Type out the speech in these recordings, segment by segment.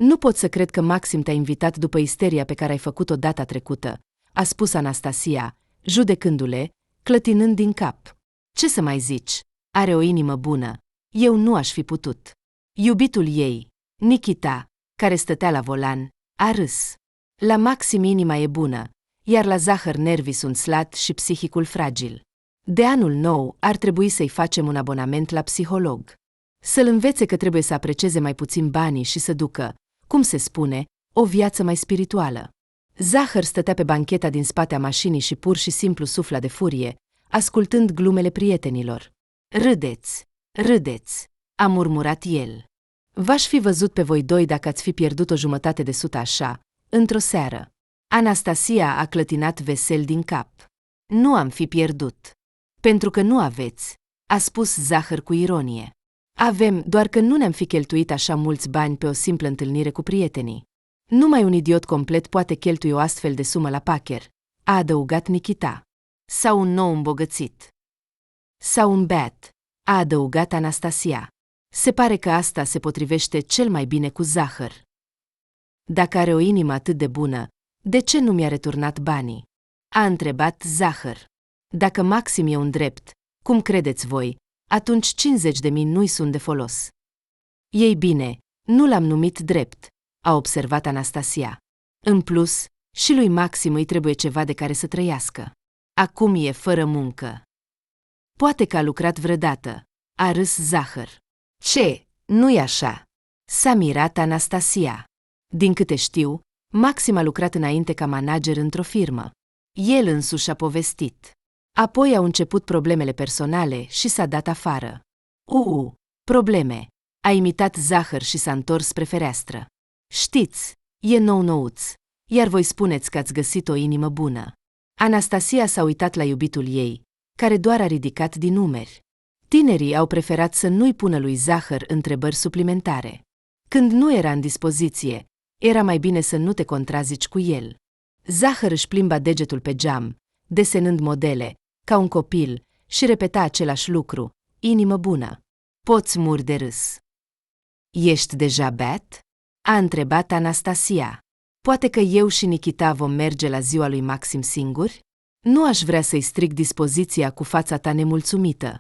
Nu pot să cred că Maxim te-a invitat după isteria pe care ai făcut-o data trecută, a spus Anastasia, judecându-le, clătinând din cap. Ce să mai zici? Are o inimă bună. Eu nu aș fi putut. Iubitul ei, Nikita, care stătea la volan, a râs. La Maxim inima e bună, iar la Zahăr nervii sunt slat și psihicul fragil. De anul nou ar trebui să-i facem un abonament la psiholog. Să-l învețe că trebuie să aprecieze mai puțin banii și să ducă, cum se spune, o viață mai spirituală. Zahăr stătea pe bancheta din spatea mașinii și pur și simplu sufla de furie, ascultând glumele prietenilor. Râdeți, râdeți, a murmurat el. V-aș fi văzut pe voi doi dacă ați fi pierdut o jumătate de sută așa, într-o seară. Anastasia a clătinat vesel din cap. Nu am fi pierdut. Pentru că nu aveți, a spus Zahăr cu ironie. Avem, doar că nu ne-am fi cheltuit așa mulți bani pe o simplă întâlnire cu prietenii. Numai un idiot complet poate cheltui o astfel de sumă la pacher, a adăugat Nikita. Sau un nou îmbogățit. Sau un beat, a adăugat Anastasia. Se pare că asta se potrivește cel mai bine cu Zahăr. Dacă are o inimă atât de bună, de ce nu mi-a returnat banii? A întrebat Zahăr. Dacă Maxim e un drept, cum credeți voi, atunci 50.000 nu-i sunt de folos. Ei bine, nu l-am numit drept, a observat Anastasia. În plus, și lui Maxim îi trebuie ceva de care să trăiască. Acum e fără muncă. Poate că a lucrat vreodată, a râs Zahăr. Ce? Nu-i așa? S-a mirat Anastasia. Din câte știu, Maxim a lucrat înainte ca manager într-o firmă. El însuși a povestit. Apoi au început problemele personale și s-a dat afară. Probleme. A imitat Zahăr și s-a întors spre fereastră. Știți, e nou-nouț, iar voi spuneți că ați găsit o inimă bună. Anastasia s-a uitat la iubitul ei, care doar a ridicat din umeri. Tinerii au preferat să nu-i pună lui Zahăr întrebări suplimentare. Când nu era în dispoziție, era mai bine să nu te contrazici cu el. Zahăr își plimba degetul pe geam, desenând modele, ca un copil, și repeta același lucru, inimă bună. Poți muri de râs. Ești deja beat? A întrebat Anastasia. Poate că eu și Nikita vom merge la ziua lui Maxim singuri? Nu aș vrea să-i stric dispoziția cu fața ta nemulțumită.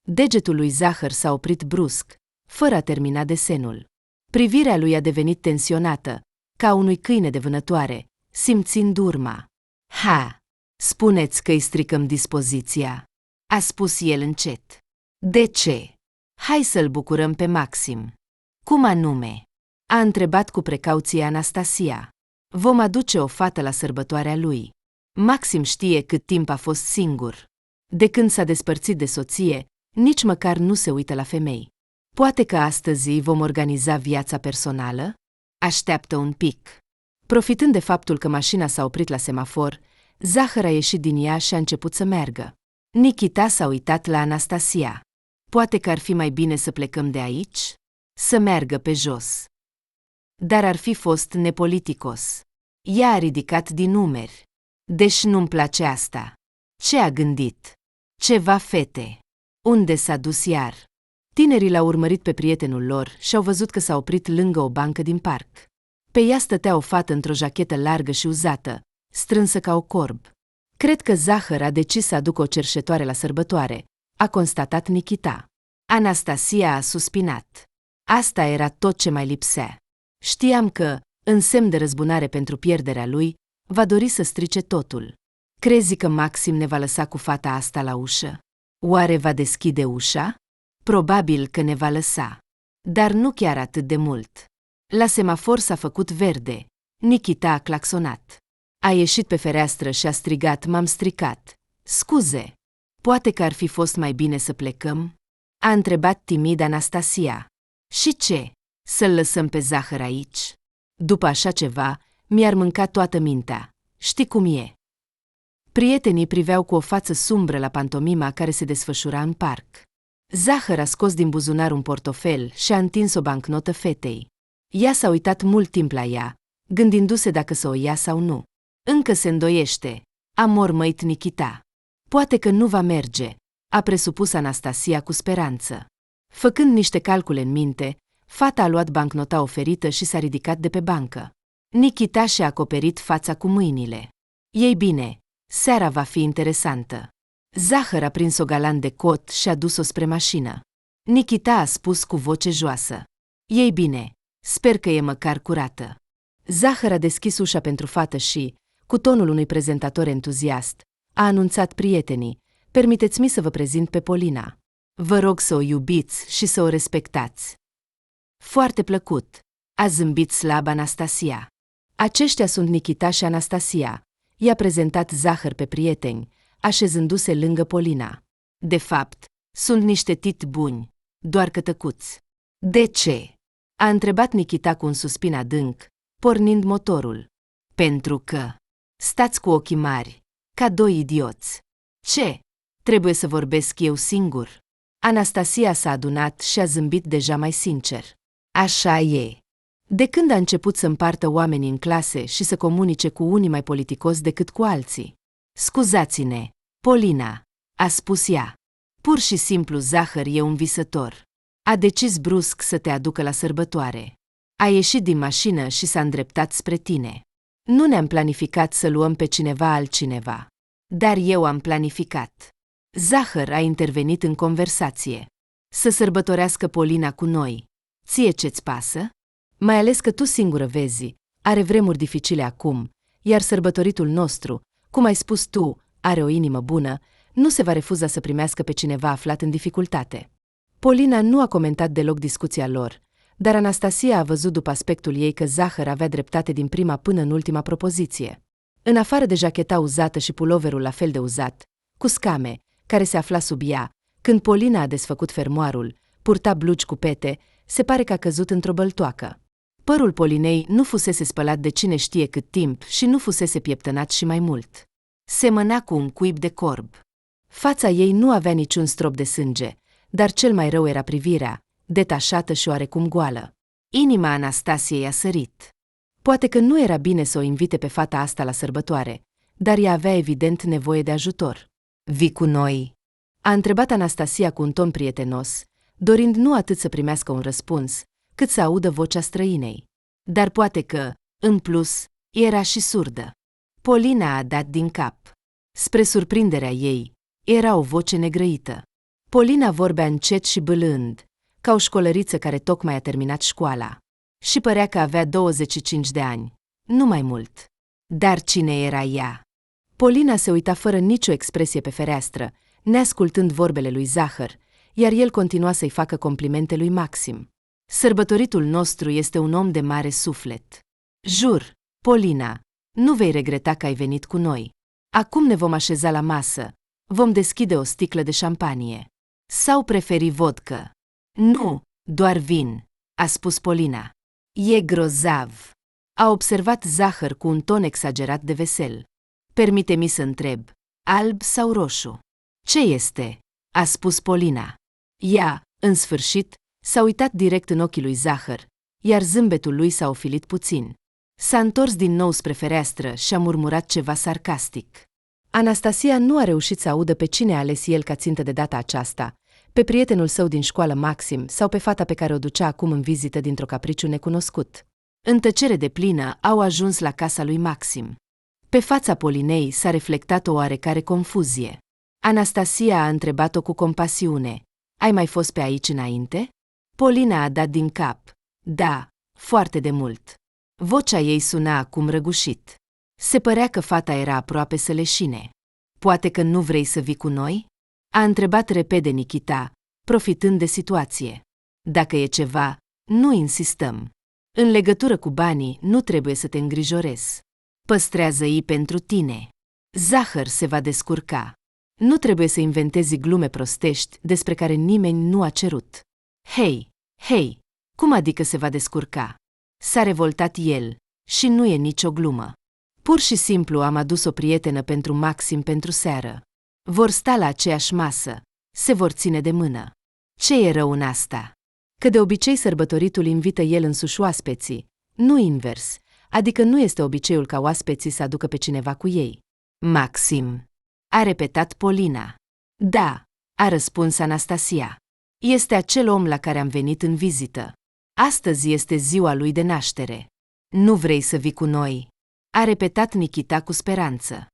Degetul lui Zahăr s-a oprit brusc, fără a termina desenul. Privirea lui a devenit tensionată, ca unui câine de vânătoare, simțind urma. Ha! Spuneți că îi stricăm dispoziția, a spus el încet. De ce? Hai să-l bucurăm pe Maxim. Cum anume? A întrebat cu precauție Anastasia. Vom aduce o fată la sărbătoarea lui. Maxim știe cât timp a fost singur. De când s-a despărțit de soție, nici măcar nu se uită la femei. Poate că astăzi vom organiza viața personală? Așteaptă un pic. Profitând de faptul că mașina s-a oprit la semafor, Zahăr a ieșit din ea și a început să meargă. Nikita s-a uitat la Anastasia. Poate că ar fi mai bine să plecăm de aici? Să meargă pe jos. Dar ar fi fost nepoliticos. Ea a ridicat din umeri. Deci nu-mi place asta. Ce a gândit? Ceva fete. Unde s-a dus iar? Tinerii l-au urmărit pe prietenul lor și au văzut că s-a oprit lângă o bancă din parc. Pe ea stătea o fată într-o jachetă largă și uzată, strânsă ca o corb. Cred că Zahăr a decis să aducă o cerșetoare la sărbătoare, a constatat Nikita. Anastasia a suspinat. Asta era tot ce mai lipsea. Știam că, în semn de răzbunare pentru pierderea lui, va dori să strice totul. Crezi că Maxim ne va lăsa cu fata asta la ușă? Oare va deschide ușa? Probabil că ne va lăsa. Dar nu chiar atât de mult. La semafor s-a făcut verde. Nikita a claxonat. A ieșit pe fereastră și a strigat, m-am stricat. Scuze. Poate că ar fi fost mai bine să plecăm? A întrebat timid Anastasia. Și ce? Să-l lăsăm pe Zahăr aici? După așa ceva, mi-ar mânca toată mintea. Știi cum e? Prietenii priveau cu o față sumbră la pantomima care se desfășura în parc. Zahăr a scos din buzunar un portofel și a întins o bancnotă fetei. Ea s-a uitat mult timp la ea, gândindu-se dacă să o ia sau nu. Încă se îndoiește, a mormăit Nikita. Poate că nu va merge, a presupus Anastasia cu speranță. Făcând niște calcule în minte, Fata a luat bancnota oferită și s-a ridicat de pe bancă. Nikita și-a acoperit fața cu mâinile. Ei bine, seara va fi interesantă. Zahăr a prins-o galant de cot și a dus-o spre mașină. Nikita a spus cu voce joasă. Ei bine, sper că e măcar curată. Zahăr a deschis ușa pentru fată și, cu tonul unui prezentator entuziast, a anunțat prietenii: permiteți-mi să vă prezint pe Polina. Vă rog să o iubiți și să o respectați. Foarte plăcut, a zâmbit slab Anastasia. Aceștia sunt Nikita și Anastasia, i-a prezentat Zahăr pe prieteni, așezându-se lângă Polina. De fapt, sunt niște tit buni, doar că tăcuți. De ce? A întrebat Nikita cu un suspin adânc, pornind motorul. Pentru că stați cu ochii mari, ca doi idioți. Ce? Trebuie să vorbesc eu singur? Anastasia s-a adunat și a zâmbit deja mai sincer. Așa e. De când a început să împartă oamenii în clase și să comunice cu unii mai politicos decât cu alții? Scuzați-ne, Polina, a spus ea. Pur și simplu Zahăr e un visător. A decis brusc să te aducă la sărbătoare. A ieșit din mașină și s-a îndreptat spre tine. Nu ne-am planificat să luăm pe cineva altcineva. Dar eu am planificat. Zahăr a intervenit în conversație. Să sărbătorească Polina cu noi. Ție ce-ți pasă? Mai ales că tu singură vezi, are vremuri dificile acum, iar sărbătoritul nostru, cum ai spus tu, are o inimă bună, nu se va refuza să primească pe cineva aflat în dificultate. Polina nu a comentat deloc discuția lor, dar Anastasia a văzut după aspectul ei că Zahăr avea dreptate din prima până în ultima propoziție. În afară de jacheta uzată și puloverul la fel de uzat, cu scame, care se afla sub ea, când Polina a desfăcut fermoarul, purta blugi cu pete, se pare că a căzut într-o băltoacă. Părul Polinei nu fusese spălat de cine știe cât timp și nu fusese pieptănat și mai mult. Semăna cu un cuib de corb. Fața ei nu avea niciun strop de sânge, dar cel mai rău era privirea, detașată și oarecum goală. Inima Anastasiei a sărit. Poate că nu era bine să o invite pe fata asta la sărbătoare, dar ea avea evident nevoie de ajutor. Vii cu noi? A întrebat Anastasia cu un ton prietenos, dorind nu atât să primească un răspuns, cât să audă vocea străinei. Dar poate că, în plus, era și surdă. Polina a dat din cap. Spre surprinderea ei, era o voce negrăită. Polina vorbea încet și bâlând, ca o școlăriță care tocmai a terminat școala. Și părea că avea 25 de ani, nu mai mult. Dar cine era ea? Polina se uita fără nicio expresie pe fereastră, neascultând vorbele lui Zahăr, iar el continua să-i facă complimente lui Maxim. Sărbătoritul nostru este un om de mare suflet. Jur, Polina, nu vei regreta că ai venit cu noi. Acum ne vom așeza la masă, vom deschide o sticlă de șampanie. Sau preferi vodcă? Nu, doar vin, a spus Polina. E grozav, a observat Zahăr cu un ton exagerat de vesel. Permite-mi să întreb, alb sau roșu? Ce este? A spus Polina. Ea, în sfârșit, s-a uitat direct în ochii lui Zahăr, iar zâmbetul lui s-a ofilit puțin. S-a întors din nou spre fereastră și a murmurat ceva sarcastic. Anastasia nu a reușit să audă pe cine a ales el ca țintă de data aceasta, pe prietenul său din școală Maxim sau pe fata pe care o ducea acum în vizită dintr-o capriciu necunoscut. În tăcere deplină au ajuns la casa lui Maxim. Pe fața Polinei s-a reflectat o oarecare confuzie. Anastasia a întrebat-o cu compasiune. Ai mai fost pe aici înainte? Polina a dat din cap. Da, foarte de mult. Vocea ei suna acum răgușit. Se părea că fata era aproape să leșine. Poate că nu vrei să vii cu noi? A întrebat repede Nikita, profitând de situație. Dacă e ceva, nu insistăm. În legătură cu banii, nu trebuie să te îngrijorezi. Păstrează-i pentru tine. Zahăr se va descurca. Nu trebuie să inventezi glume prostești despre care nimeni nu a cerut. Hei, cum adică se va descurca? S-a revoltat el, și nu e nicio glumă. Pur și simplu am adus o prietenă pentru Maxim pentru seară. Vor sta la aceeași masă, se vor ține de mână. Ce e rău în asta? Că de obicei sărbătoritul invită el însuși oaspeții, nu invers, adică nu este obiceiul ca oaspeții să aducă pe cineva cu ei. Maxim, a repetat Polina. Da, a răspuns Anastasia. Este acel om la care am venit în vizită. Astăzi este ziua lui de naștere. Nu vrei să vii cu noi? A repetat Nikita cu speranță.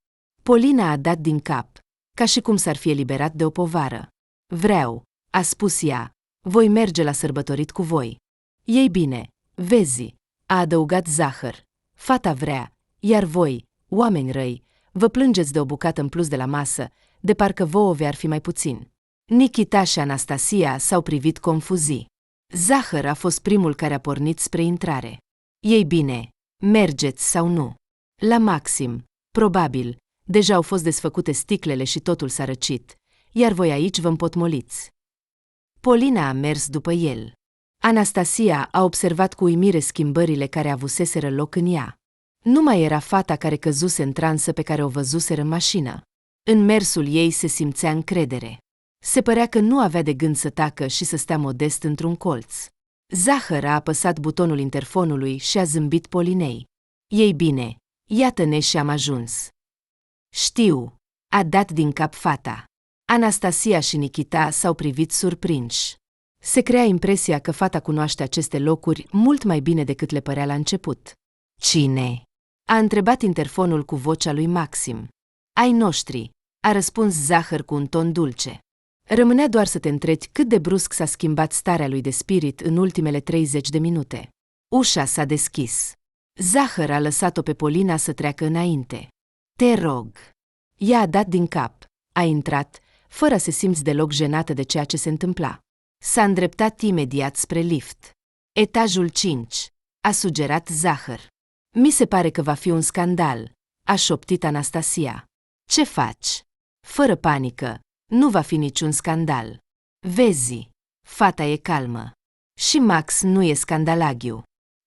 Polina a dat din cap, ca și cum s-ar fi eliberat de o povară. Vreau, a spus ea, voi merge la sărbătorit cu voi. Ei bine, vezi, a adăugat Zahăr. Fata vrea, iar voi, oameni răi, vă plângeți de o bucată în plus de la masă, de parcă vouă vi-ar fi mai puțin. Nikita și Anastasia s-au privit confuzii. Zahăr a fost primul care a pornit spre intrare. Ei bine, mergeți sau nu? La Maxim, probabil, deja au fost desfăcute sticlele și totul s-a răcit, iar voi aici vă împotmoliți. Polina a mers după el. Anastasia a observat cu uimire schimbările care avuseseră loc în ea. Nu mai era fata care căzuse în transă pe care o văzuseră în mașină. În mersul ei se simțea încredere. Se părea că nu avea de gând să tacă și să stea modest într-un colț. Zahăr a apăsat butonul interfonului și a zâmbit Polinei. Ei bine, iată-ne și am ajuns. Știu, a dat din cap fata. Anastasia și Nikita s-au privit surprinși. Se crea impresia că fata cunoaște aceste locuri mult mai bine decât le părea la început. Cine? A întrebat interfonul cu vocea lui Maxim. Ai noștri, a răspuns Zahăr cu un ton dulce. Rămânea doar să te întrebi cât de brusc s-a schimbat starea lui de spirit în ultimele 30 de minute. Ușa s-a deschis. Zahăr a lăsat-o pe Polina să treacă înainte. Te rog. Ea a dat din cap, a intrat, fără să simți deloc jenată de ceea ce se întâmpla. S-a îndreptat imediat spre lift. Etajul 5, a sugerat Zahăr. Mi se pare că va fi un scandal, a șoptit Anastasia. Ce faci? Fără panică, nu va fi niciun scandal. Vezi, fata e calmă. Și Max nu e scandalaghiu.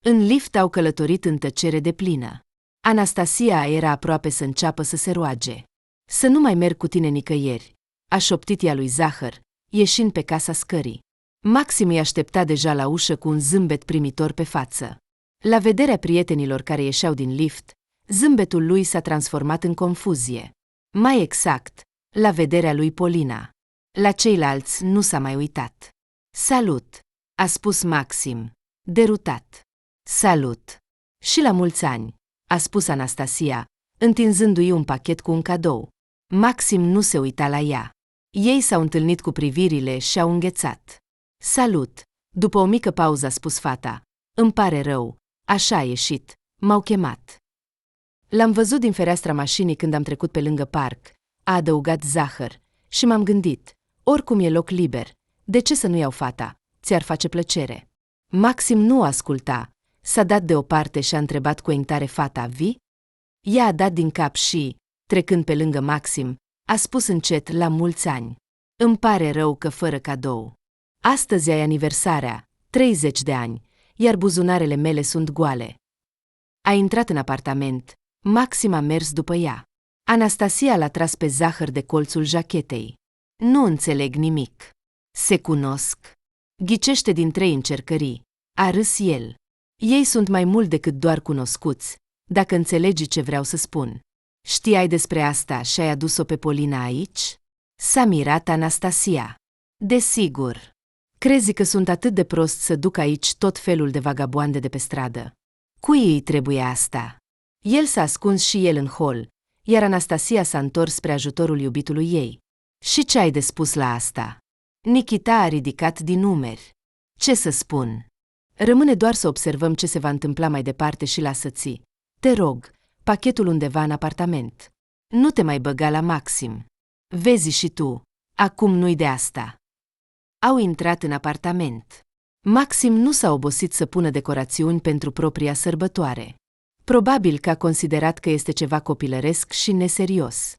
În lift au călătorit în tăcere deplină. Anastasia era aproape să înceapă să se roage. Să nu mai merg cu tine nicăieri, a șoptit ea lui Zahăr, ieșind pe casa scării. Maxim îi aștepta deja la ușă cu un zâmbet primitor pe față. La vederea prietenilor care ieșeau din lift, zâmbetul lui s-a transformat în confuzie. Mai exact, la vederea lui Polina. La ceilalți nu s-a mai uitat. Salut, a spus Maxim, derutat. Salut. Și la mulți ani, a spus Anastasia, întinzându-i un pachet cu un cadou. Maxim nu se uita la ea. Ei s-au întâlnit cu privirile și au înghețat. Salut, după o mică pauză a spus fata. Îmi pare rău, așa a ieșit, m-au chemat. L-am văzut din fereastra mașinii când am trecut pe lângă parc, a adăugat Zahăr, și m-am gândit, oricum e loc liber, de ce să nu iau fata, ți-ar face plăcere. Maxim nu asculta, s-a dat deoparte și a întrebat cu înctare fata, vii? Ea a dat din cap și, trecând pe lângă Maxim, a spus încet la mulți ani. Îmi pare rău că fără cadou. Astăzi ai aniversarea, 30 de ani, iar buzunarele mele sunt goale. A intrat în apartament, Maxim a mers după ea. Anastasia l-a tras pe Zahăr de colțul jachetei. Nu înțeleg nimic. Se cunosc. Ghicește din 3 încercării, a râs el. Ei sunt mai mult decât doar cunoscuți, dacă înțelegi ce vreau să spun. Știai despre asta și ai adus-o pe Polina aici? S-a mirat Anastasia. Desigur. Crezi că sunt atât de prost să duc aici tot felul de vagaboande de pe stradă? Cui îi trebuie asta? El s-a ascuns și el în hol, iar Anastasia s-a întors spre ajutorul iubitului ei. Și ce ai de spus la asta? Nikita a ridicat din numeri. Ce să spun? Rămâne doar să observăm ce se va întâmpla mai departe și lasă-ți, te rog, pachetul undeva în apartament. Nu te mai băga la Maxim. Vezi și tu, acum nu-i de asta. Au intrat în apartament. Maxim nu s-a obosit să pună decorațiuni pentru propria sărbătoare. Probabil că a considerat că este ceva copilăresc și neserios.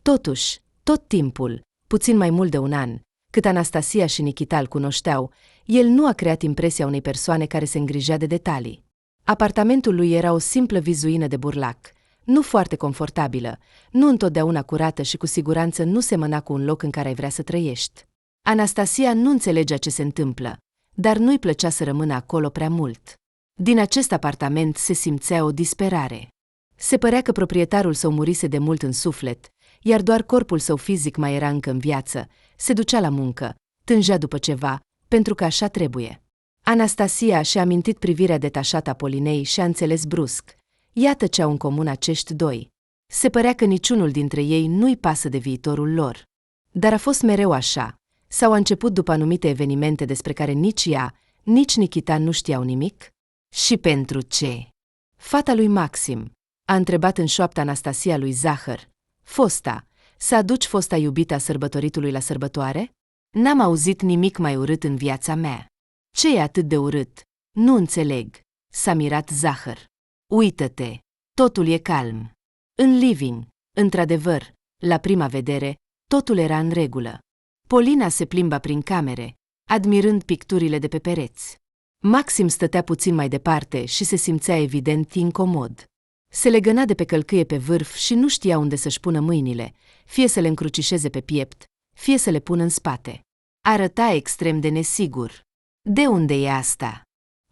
Totuși, tot timpul, puțin mai mult de un an, cât Anastasia și Nikita îl cunoșteau, el nu a creat impresia unei persoane care se îngrijea de detalii. Apartamentul lui era o simplă vizuină de burlac, nu foarte confortabilă, nu întotdeauna curată și cu siguranță nu semăna cu un loc în care ai vrea să trăiești. Anastasia nu înțelegea ce se întâmplă, dar nu-i plăcea să rămână acolo prea mult. Din acest apartament se simțea o disperare. Se părea că proprietarul său murise de mult în suflet, iar doar corpul său fizic mai era încă în viață, se ducea la muncă, tângea după ceva, pentru că așa trebuie. Anastasia și-a amintit privirea detașată a Polinei și a înțeles brusc. Iată ce au în comun acești doi. Se părea că niciunul dintre ei nu-i pasă de viitorul lor. Dar a fost mereu așa, sau a început după anumite evenimente despre care nici ea, nici Nikita nu știau nimic? Și pentru ce? Fata lui Maxim, a întrebat în șoaptă Anastasia lui Zahăr. Fosta, să aduci fosta iubita sărbătoritului la sărbătoare? N-am auzit nimic mai urât în viața mea. Ce e atât de urât? Nu înțeleg, s-a mirat Zahăr. Uită-te, totul e calm. În living, într-adevăr, la prima vedere, totul era în regulă. Polina se plimba prin camere, admirând picturile de pe pereți. Maxim stătea puțin mai departe și se simțea evident incomod. Se legăna de pe călcâie pe vârf și nu știa unde să-și pună mâinile, fie să le încrucișeze pe piept, fie să le pună în spate. Arăta extrem de nesigur. De unde e asta?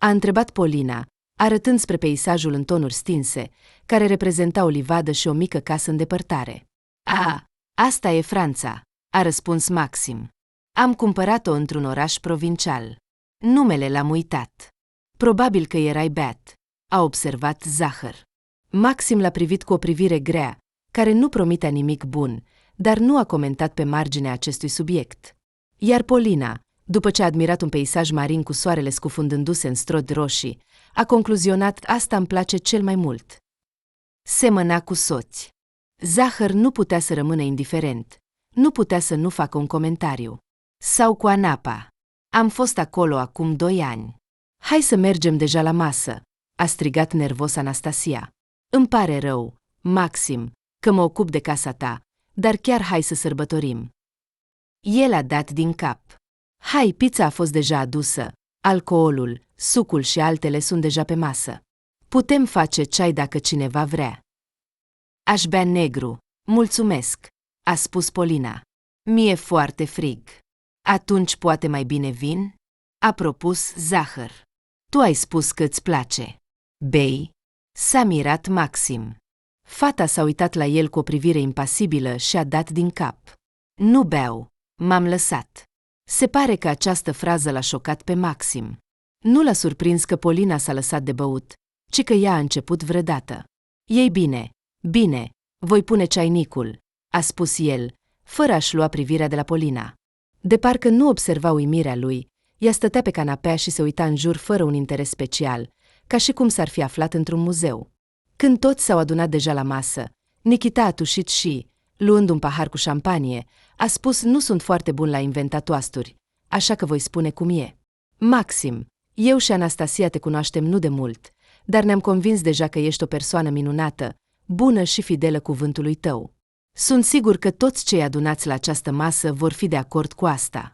A întrebat Polina, arătând spre peisajul în tonuri stinse, care reprezenta o livadă și o mică casă în depărtare. Asta e Franța, a răspuns Maxim. Am cumpărat-o într-un oraș provincial. Numele l-am uitat. Probabil că erai beat, a observat Zahăr. Maxim l-a privit cu o privire grea, care nu promitea nimic bun, dar nu a comentat pe marginea acestui subiect. Iar Polina, după ce a admirat un peisaj marin cu soarele scufundându-se în strodi roșii, a concluzionat: asta îmi place cel mai mult. Semăna cu soți. Zahăr nu putea să rămână indiferent, nu putea să nu facă un comentariu. Sau cu Anapa. Am fost acolo acum 2 ani. Hai să mergem deja la masă, a strigat nervos Anastasia. Îmi pare rău, Maxim, că mă ocup de casa ta, dar chiar hai să sărbătorim. El a dat din cap. Hai, pizza a fost deja adusă, alcoolul, sucul și altele sunt deja pe masă. Putem face ceai dacă cineva vrea. Aș bea negru, mulțumesc, a spus Polina. Mi-e foarte frig. Atunci poate mai bine vin? A propus Zahăr. Tu ai spus că îți place. Bei? S-a mirat Maxim. Fata s-a uitat la el cu o privire impasibilă și a dat din cap. Nu beau, m-am lăsat. Se pare că această frază l-a șocat pe Maxim. Nu l-a surprins că Polina s-a lăsat de băut, ci că ea a început vreodată. Ei bine, voi pune ceainicul, a spus el, fără a-și lua privirea de la Polina. De parcă nu observa uimirea lui, ea stătea pe canapea și se uita în jur fără un interes special, ca și cum s-ar fi aflat într-un muzeu. Când toți s-au adunat deja la masă, Nikita a tușit și, luând un pahar cu șampanie, a spus: nu sunt foarte bun la inventat toasturi, așa că voi spune cum e. Maxim, eu și Anastasia te cunoaștem nu de mult, dar ne-am convins deja că ești o persoană minunată, bună și fidelă cuvântului tău. Sunt sigur că toți cei adunați la această masă vor fi de acord cu asta.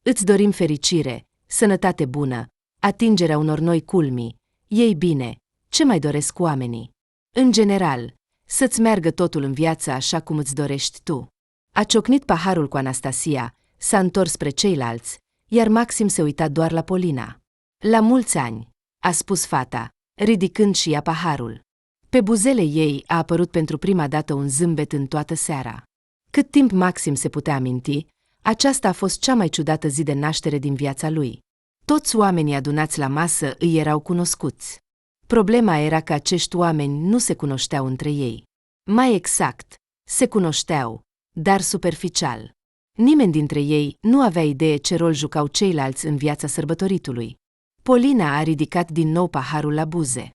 Îți dorim fericire, sănătate bună, atingerea unor noi culmi. Ei bine, ce mai doresc oamenii? În general, să-ți meargă totul în viață așa cum îți dorești tu. A ciocnit paharul cu Anastasia, s-a întors spre ceilalți, iar Maxim se uita doar la Polina. La mulți ani, a spus fata, ridicând și ea paharul. Pe buzele ei a apărut pentru prima dată un zâmbet în toată seara. Cât timp Maxim se putea aminti, aceasta a fost cea mai ciudată zi de naștere din viața lui. Toți oamenii adunați la masă îi erau cunoscuți. Problema era că acești oameni nu se cunoșteau între ei. Mai exact, se cunoșteau, dar superficial. Nimeni dintre ei nu avea idee ce rol jucau ceilalți în viața sărbătoritului. Polina a ridicat din nou paharul la buze.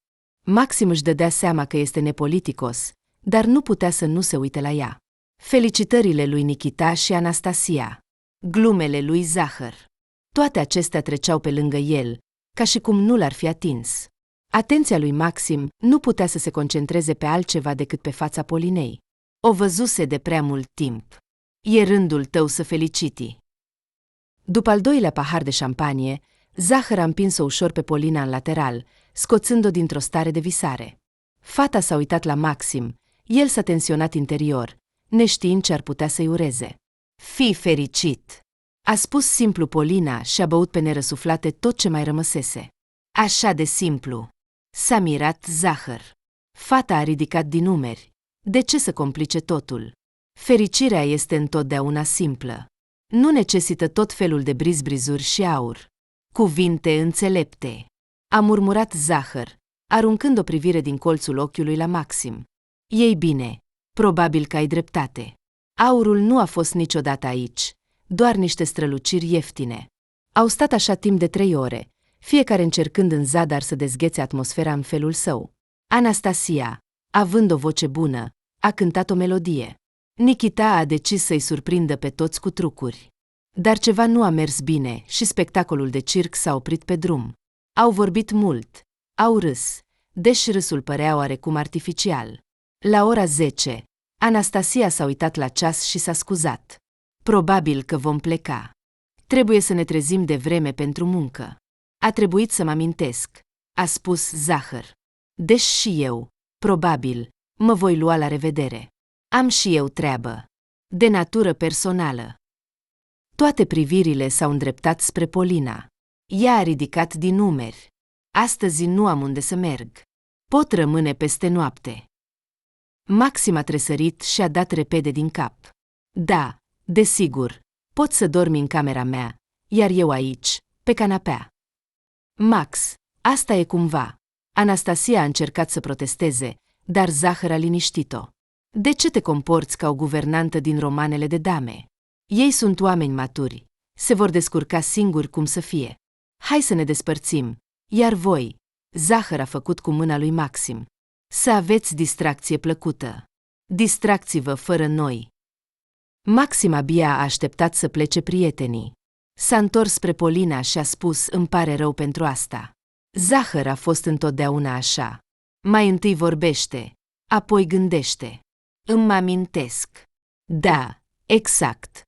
Maxim își dădea seama că este nepoliticos, dar nu putea să nu se uite la ea. Felicitările lui Nikita și Anastasia. Glumele lui Zahăr. Toate acestea treceau pe lângă el, ca și cum nu l-ar fi atins. Atenția lui Maxim nu putea să se concentreze pe altceva decât pe fața Polinei. O văzuse de prea mult timp. E rândul tău să feliciti. După al doilea pahar de șampanie, Zahăr a împins-o ușor pe Polina în lateral, scoțând-o dintr-o stare de visare. Fata s-a uitat la Maxim, el s-a tensionat interior, neștiind ce ar putea să-i ureze. Fii fericit, a spus simplu Polina și a băut pe nerăsuflate tot ce mai rămăsese. Așa de simplu. S-a mirat Zahăr. Fata a ridicat din umeri. De ce să complice totul? Fericirea este întotdeauna simplă. Nu necesită tot felul de brizbrizuri și aur. Cuvinte înțelepte, a murmurat Zahăr, aruncând o privire din colțul ochiului la Maxim. Ei bine, probabil că ai dreptate. Aurul nu a fost niciodată aici, doar niște străluciri ieftine. Au stat așa timp de 3 ore, fiecare încercând în zadar să dezghețe atmosfera în felul său. Anastasia, având o voce bună, a cântat o melodie. Nikita a decis să-i surprindă pe toți cu trucuri. Dar ceva nu a mers bine și spectacolul de circ s-a oprit pe drum. Au vorbit mult, au râs, deși râsul părea oarecum artificial. La ora 10, Anastasia s-a uitat la ceas și s-a scuzat. Probabil că vom pleca. Trebuie să ne trezim de vreme pentru muncă. A trebuit să mă amintesc, a spus Zahăr. Deși și eu, probabil, mă voi lua la revedere. Am și eu treabă. De natură personală. Toate privirile s-au îndreptat spre Polina. Ea a ridicat din umeri. Astăzi nu am unde să merg. Pot rămâne peste noapte. Maxim a tresărit și a dat repede din cap. Da, desigur, pot să dormi în camera mea, iar eu aici, pe canapea. Max, asta e cumva. Anastasia a încercat să protesteze, dar Zahăr a liniștit-o. De ce te comporți ca o guvernantă din romanele de dame? Ei sunt oameni maturi, se vor descurca singuri cum să fie. Hai să ne despărțim, iar voi, Zahăr a făcut cu mâna lui Maxim. Să aveți distracție plăcută. Distracți-vă fără noi. Maxim abia a așteptat să plece prietenii. S-a întors spre Polina și a spus: îmi pare rău pentru asta. Zahăr a fost întotdeauna așa. Mai întâi vorbește, apoi gândește. Îmi amintesc. Da, exact.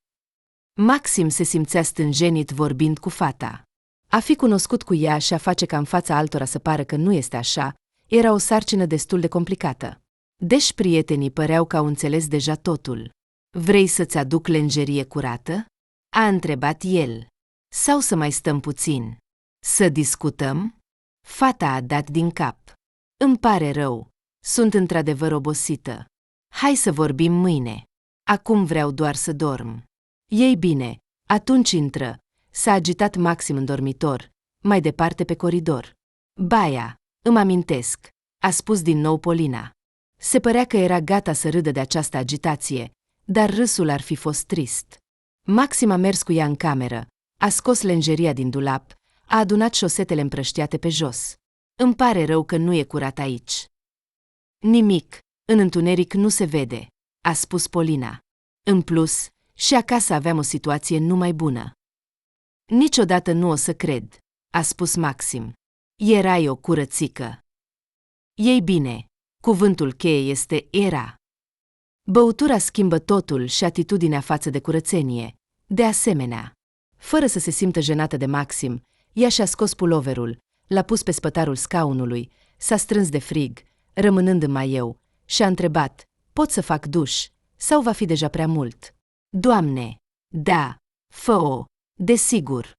Maxim se simțea stânjenit vorbind cu fata. A fi cunoscut cu ea și a face ca în fața altora să pară că nu este așa, era o sarcină destul de complicată. Deși prietenii păreau că au înțeles deja totul. Vrei să-ți aduc lenjerie curată? A întrebat el. Sau să mai stăm puțin? Să discutăm? Fata a dat din cap. Îmi pare rău. Sunt într-adevăr obosită. Hai să vorbim mâine. Acum vreau doar să dorm. Ei bine, atunci intră. S-a agitat Maxim în dormitor, mai departe pe coridor. Baia, îmi amintesc, a spus din nou Polina. Se părea că era gata să râdă de această agitație, dar râsul ar fi fost trist. Maxim a mers cu ea în cameră, a scos lenjeria din dulap, a adunat șosetele împrăștiate pe jos. Îmi pare rău că nu e curat aici. Nimic, în întuneric nu se vede, a spus Polina. În plus, și acasă aveam o situație numai bună. Niciodată nu o să cred, a spus Maxim. Erai o curățică. Ei bine, cuvântul cheie este era. Băutura schimbă totul și atitudinea față de curățenie. De asemenea, fără să se simtă jenată de Maxim, ea și-a scos puloverul, l-a pus pe spătarul scaunului, s-a strâns de frig, rămânând în maieu, și a întrebat: pot să fac duș, sau va fi deja prea mult? Doamne, da, fă-o, desigur.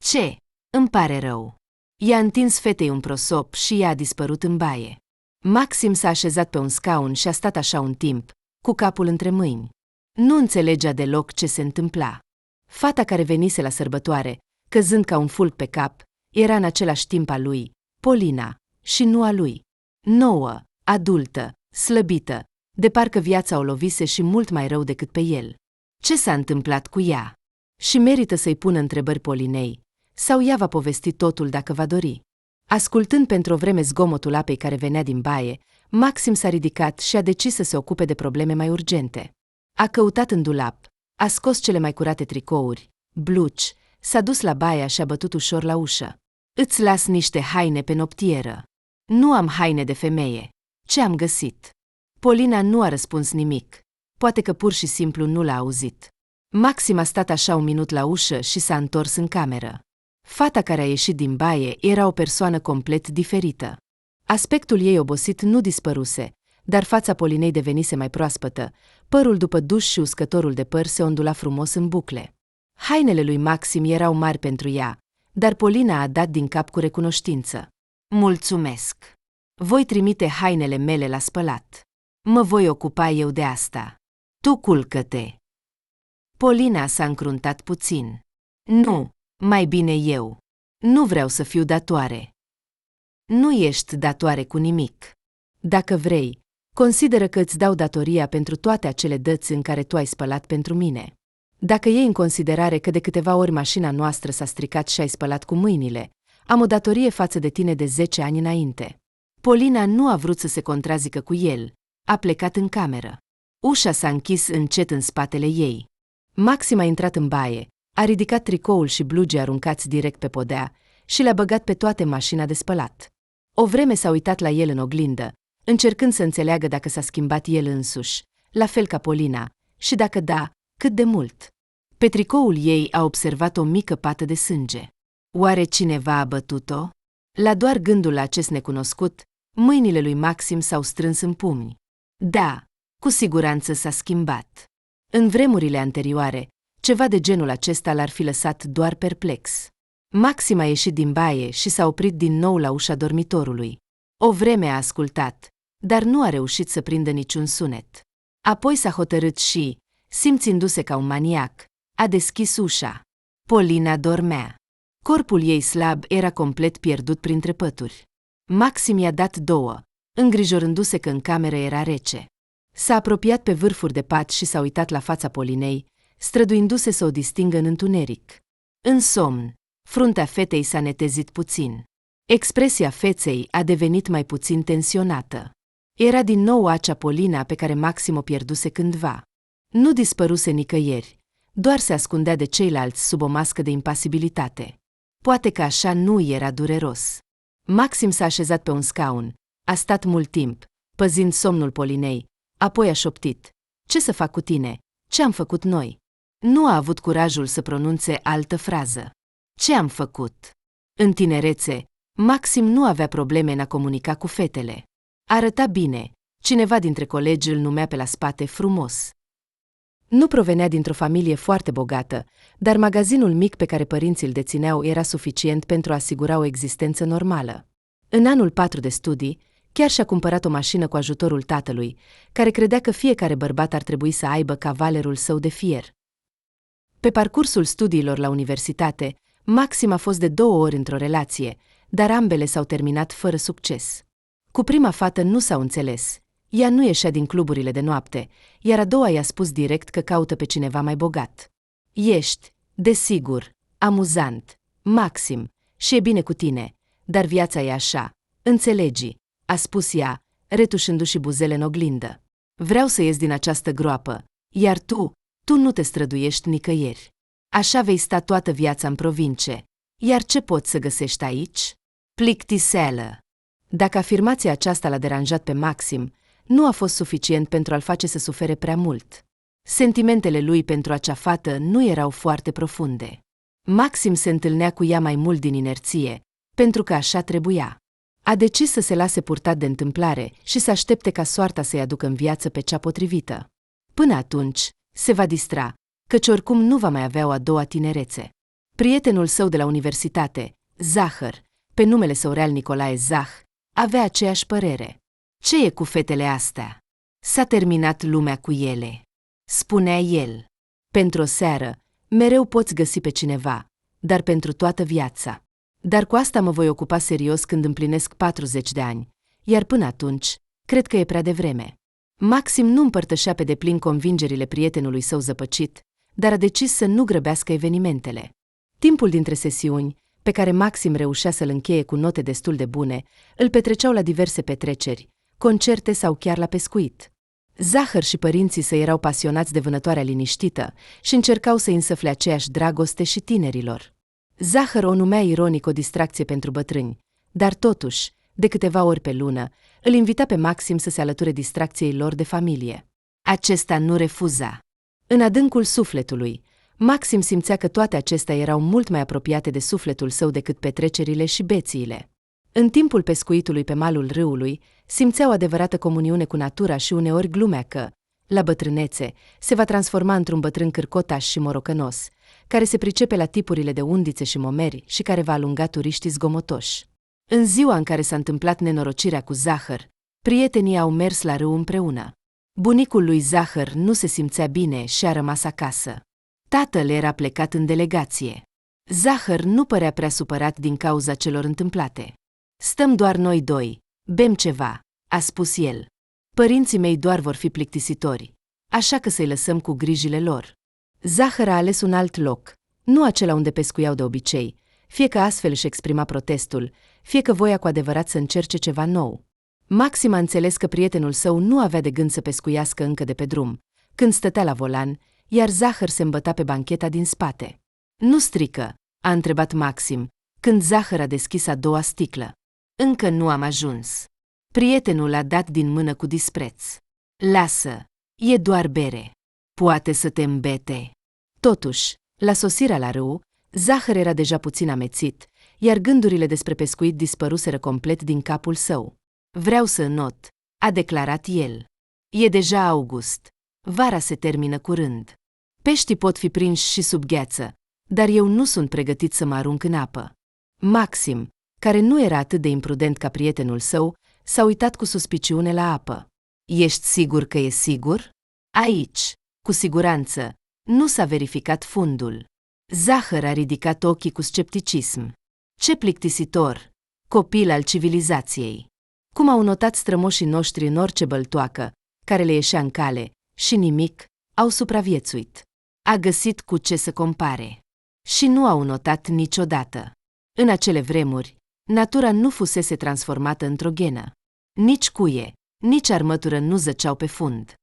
Ce? Îmi pare rău. I-a întins fetei un prosop și ea a dispărut în baie. Maxim s-a așezat pe un scaun și a stat așa un timp, cu capul între mâini. Nu înțelegea deloc ce se întâmpla. Fata care venise la sărbătoare, căzând ca un fulg pe cap, era în același timp a lui, Polina, și nu a lui. Nouă, adultă, slăbită, de parcă viața o lovise și mult mai rău decât pe el. Ce s-a întâmplat cu ea? Și merită să-i pună întrebări Polinei, sau ea va povesti totul dacă va dori. Ascultând pentru o vreme zgomotul apei care venea din baie, Maxim s-a ridicat și a decis să se ocupe de probleme mai urgente. A căutat în dulap, a scos cele mai curate tricouri, blugi, s-a dus la baia și a bătut ușor la ușă. Îți las niște haine pe noptieră. Nu am haine de femeie. Ce am găsit? Polina nu a răspuns nimic. Poate că pur și simplu nu l-a auzit. Maxim a stat așa un minut la ușă și s-a întors în cameră. Fata care a ieșit din baie era o persoană complet diferită. Aspectul ei obosit nu dispăruse, dar fața Polinei devenise mai proaspătă, părul după duș și uscătorul de păr se ondula frumos în bucle. Hainele lui Maxim erau mari pentru ea, dar Polina a dat din cap cu recunoștință. Mulțumesc! Voi trimite hainele mele la spălat. Mă voi ocupa eu de asta. Tu culcă-te! Polina s-a încruntat puțin. Nu, mai bine eu. Nu vreau să fiu datoare. Nu ești datoare cu nimic. Dacă vrei, consideră că îți dau datoria pentru toate acele dăți în care tu ai spălat pentru mine. Dacă iei în considerare că de câteva ori mașina noastră s-a stricat și ai spălat cu mâinile, am o datorie față de tine de 10 ani înainte. Polina nu a vrut să se contrazică cu el. A plecat în cameră. Ușa s-a închis încet în spatele ei. Maxim a intrat în baie, a ridicat tricoul și blugii aruncați direct pe podea și le-a băgat pe toate în mașina de spălat. O vreme s-a uitat la el în oglindă, încercând să înțeleagă dacă s-a schimbat el însuși, la fel ca Polina, și dacă da, cât de mult. Pe tricoul ei a observat o mică pată de sânge. Oare cineva a bătut-o? La doar gândul la acest necunoscut, mâinile lui Maxim s-au strâns în pumni. Da, cu siguranță s-a schimbat. În vremurile anterioare, ceva de genul acesta l-ar fi lăsat doar perplex. Maxim a ieșit din baie și s-a oprit din nou la ușa dormitorului. O vreme a ascultat, dar nu a reușit să prindă niciun sunet. Apoi s-a hotărât și, simțindu-se ca un maniac, a deschis ușa. Polina dormea. Corpul ei slab era complet pierdut printre pături. Maxim i-a dat 2, îngrijorându-se că în cameră era rece. S-a apropiat pe vârfuri de pat și s-a uitat la fața Polinei, străduindu-se să o distingă în întuneric. În somn, fruntea fetei s-a netezit puțin. Expresia feței a devenit mai puțin tensionată. Era din nou acea Polina pe care Maxim o pierduse cândva. Nu dispăruse nicăieri, doar se ascundea de ceilalți sub o mască de impasibilitate. Poate că așa nu era dureros. Maxim s-a așezat pe un scaun, a stat mult timp, păzind somnul Polinei, apoi a șoptit. Ce să fac cu tine? Ce am făcut noi? Nu a avut curajul să pronunțe altă frază. Ce am făcut? În tinerețe, Maxim nu avea probleme în a comunica cu fetele. Arăta bine, cineva dintre colegi îl numea pe la spate frumos. Nu provenea dintr-o familie foarte bogată, dar magazinul mic pe care părinții îl dețineau era suficient pentru a asigura o existență normală. În anul 4 de studii, chiar și-a cumpărat o mașină cu ajutorul tatălui, care credea că fiecare bărbat ar trebui să aibă cavalerul său de fier. Pe parcursul studiilor la universitate, Maxim a fost de 2 ori într-o relație, dar ambele s-au terminat fără succes. Cu prima fată nu s-au înțeles. Ea nu ieșea din cluburile de noapte, iar a doua i-a spus direct că caută pe cineva mai bogat. Ești, desigur, amuzant, Maxim, și e bine cu tine, dar viața e așa, înțelegi, a spus ea, retușându-și buzele în oglindă. Vreau să ies din această groapă, iar tu nu te străduiești nicăieri. Așa vei sta toată viața în provincie. Iar ce poți să găsești aici? Plictiseală. Dacă afirmația aceasta l-a deranjat pe Maxim, nu a fost suficient pentru a-l face să sufere prea mult. Sentimentele lui pentru acea fată nu erau foarte profunde. Maxim se întâlnea cu ea mai mult din inerție, pentru că așa trebuia. A decis să se lase purtat de întâmplare și să aștepte ca soarta să-i aducă în viață pe cea potrivită. Până atunci, se va distra, căci oricum nu va mai avea o a doua tinerețe. Prietenul său de la universitate, Zahăr, pe numele său real Nicolae Zah, avea aceeași părere. Ce e cu fetele astea? S-a terminat lumea cu ele, spunea el. Pentru o seară, mereu poți găsi pe cineva, dar pentru toată viața. Dar cu asta mă voi ocupa serios când împlinesc 40 de ani, iar până atunci, cred că e prea devreme. Maxim nu împărtășea pe deplin convingerile prietenului său zăpăcit, dar a decis să nu grăbească evenimentele. Timpul dintre sesiuni, pe care Maxim reușea să-l încheie cu note destul de bune, îl petreceau la diverse petreceri, concerte sau chiar la pescuit. Zahăr și părinții săi erau pasionați de vânătoarea liniștită și încercau să însăfle aceeași dragoste și tinerilor. Zahăr o numea ironic o distracție pentru bătrâni, dar totuși, de câteva ori pe lună, îl invita pe Maxim să se alăture distracției lor de familie. Acesta nu refuza. În adâncul sufletului, Maxim simțea că toate acestea erau mult mai apropiate de sufletul său decât petrecerile și bețiile. În timpul pescuitului pe malul râului, simțea o adevărată comuniune cu natura și uneori glumea că, la bătrânețe, se va transforma într-un bătrân cârcotaș și morocănos, care se pricepe la tipurile de undițe și momeri și care va alunga turiștii zgomotoși. În ziua în care s-a întâmplat nenorocirea cu Zahăr, prietenii au mers la râu împreună. Bunicul lui Zahăr nu se simțea bine și a rămas acasă. Tatăl era plecat în delegație. Zahăr nu părea prea supărat din cauza celor întâmplate. Stăm doar noi doi, bem ceva, a spus el. Părinții mei doar vor fi plictisitori, așa că să-i lăsăm cu grijile lor. Zahăr a ales un alt loc, nu acela unde pescuiau de obicei, fie că astfel își exprima protestul, fie că voia cu adevărat să încerce ceva nou. Maxim a înțeles că prietenul său nu avea de gând să pescuiască încă de pe drum, când stătea la volan, iar Zahăr se îmbăta pe bancheta din spate. Nu strică?" a întrebat Maxim, când Zahăr a deschis a doua sticlă. Încă nu am ajuns." Prietenul a dat din mână cu dispreț. Lasă, e doar bere. Poate să te îmbete." Totuși, la sosirea la râu, Zahăr era deja puțin amețit, iar gândurile despre pescuit dispăruseră complet din capul său. Vreau să înot," a declarat el. E deja august. Vara se termină curând. Peștii pot fi prinși și sub gheață, dar eu nu sunt pregătit să mă arunc în apă." Maxim, care nu era atât de imprudent ca prietenul său, s-a uitat cu suspiciune la apă. Ești sigur că e sigur?" Aici, cu siguranță, nu s-a verificat fundul." Zahăr a ridicat ochii cu scepticism. Ce plictisitor! Copil al civilizației! Cum au notat strămoșii noștri în orice băltoacă, care le ieșea în cale, și nimic, au supraviețuit. A găsit cu ce să compare. Și nu au notat niciodată. În acele vremuri, natura nu fusese transformată într-o ghenă. Nici cuie, nici armătură nu zăceau pe fund.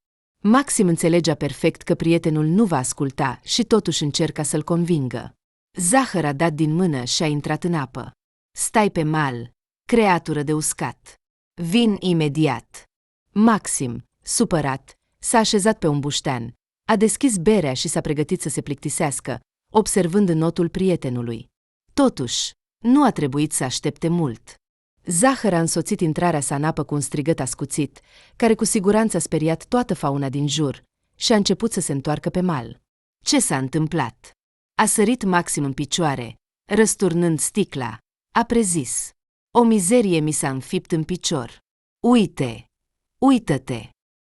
Maxim înțelegea perfect că prietenul nu va asculta și totuși încerca să-l convingă. Zahăr a dat din mână și a intrat în apă. Stai pe mal, creatură de uscat. Vin imediat. Maxim, supărat, s-a așezat pe un buștean, a deschis berea și s-a pregătit să se plictisească, observând înotul prietenului. Totuși, nu a trebuit să aștepte mult. Zahăr a însoțit intrarea sa în apă cu un strigăt ascuțit, care cu siguranță a speriat toată fauna din jur, și a început să se întoarcă pe mal. Ce s-a întâmplat? A sărit Maxim în picioare, răsturnând sticla. A prezis. O mizerie mi s-a înfipt în picior. Uite! Uită-te!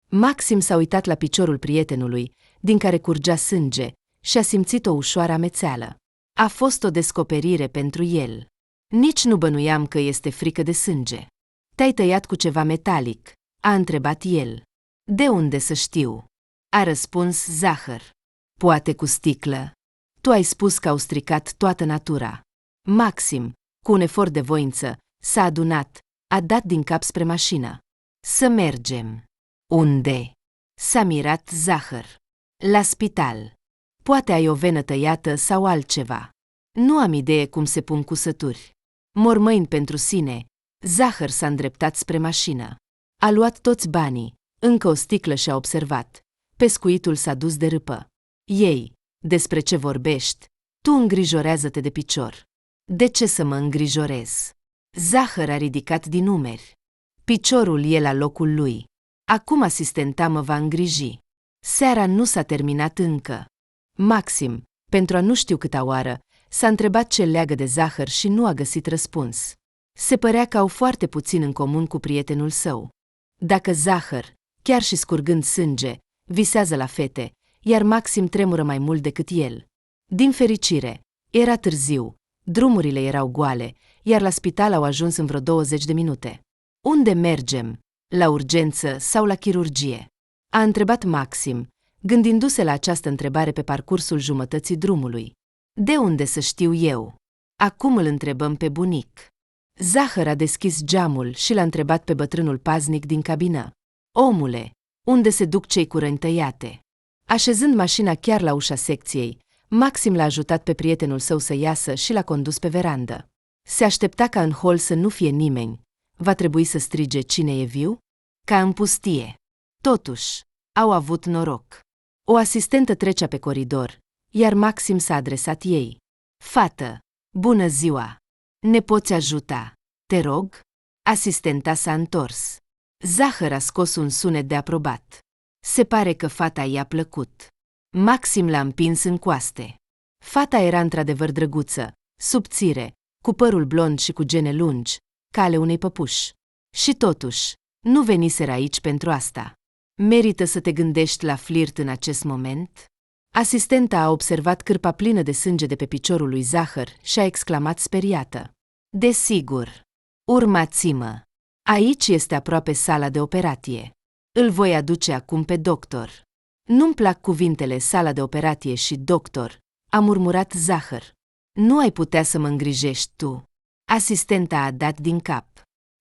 Maxim s-a uitat la piciorul prietenului, din care curgea sânge, și a simțit o ușoară amețeală. A fost o descoperire pentru el. Nici nu bănuiam că este frică de sânge. Te-ai tăiat cu ceva metalic? A întrebat el. De unde să știu? A răspuns Zahăr. Poate cu sticlă. Tu ai spus că au stricat toată natura. Maxim, cu un efort de voință, s-a adunat, a dat din cap spre mașină. Să mergem. Unde? S-a mirat Zahăr. La spital. Poate ai o venă tăiată sau altceva. Nu am idee cum se pun cusături. Mormăind pentru sine, Zahăr s-a îndreptat spre mașină. A luat toți banii, încă o sticlă și-a observat. Pescuitul s-a dus de râpă. Ei, despre ce vorbești? Tu îngrijorează-te de picior. De ce să mă îngrijorez? Zahăr a ridicat din umeri. Piciorul e la locul lui. Acum asistenta mă va îngriji. Seara nu s-a terminat încă. Maxim, pentru a nu știu câta oară, s-a întrebat ce leagă de Zahăr și nu a găsit răspuns. Se părea că au foarte puțin în comun cu prietenul său. Dacă Zahăr, chiar și scurgând sânge, visează la fete, iar Maxim tremură mai mult decât el. Din fericire, era târziu, drumurile erau goale, iar la spital au ajuns în vreo 20 de minute. Unde mergem? La urgență sau la chirurgie? A întrebat Maxim, gândindu-se la această întrebare pe parcursul jumătății drumului. De unde să știu eu? Acum îl întrebăm pe bunic. Zahăr a deschis geamul și l-a întrebat pe bătrânul paznic din cabină. Omule, unde se duc cei cu răni tăiate? Așezând mașina chiar la ușa secției, Maxim l-a ajutat pe prietenul său să iasă și l-a condus pe verandă. Se aștepta ca în hol să nu fie nimeni. Va trebui să strige cine e viu? Ca în pustie. Totuși, au avut noroc. O asistentă trecea pe coridor, iar Maxim s-a adresat ei. Fată, bună ziua! Ne poți ajuta, te rog? Asistenta s-a întors. Zahăr a scos un sunet de aprobat. Se pare că fata i-a plăcut. Maxim l-a împins în coaste. Fata era într-adevăr drăguță, subțire, cu părul blond și cu gene lungi, ca ale unei păpuși. Și totuși, nu veniseră aici pentru asta. Merită să te gândești la flirt în acest moment? Asistenta a observat cârpa plină de sânge de pe piciorul lui Zahăr și a exclamat speriată. Desigur. Urmați-mă. Aici este aproape sala de operație. Îl voi aduce acum pe doctor. Nu-mi plac cuvintele sala de operație și doctor, a murmurat Zahăr. Nu ai putea să mă îngrijești tu. Asistenta a dat din cap.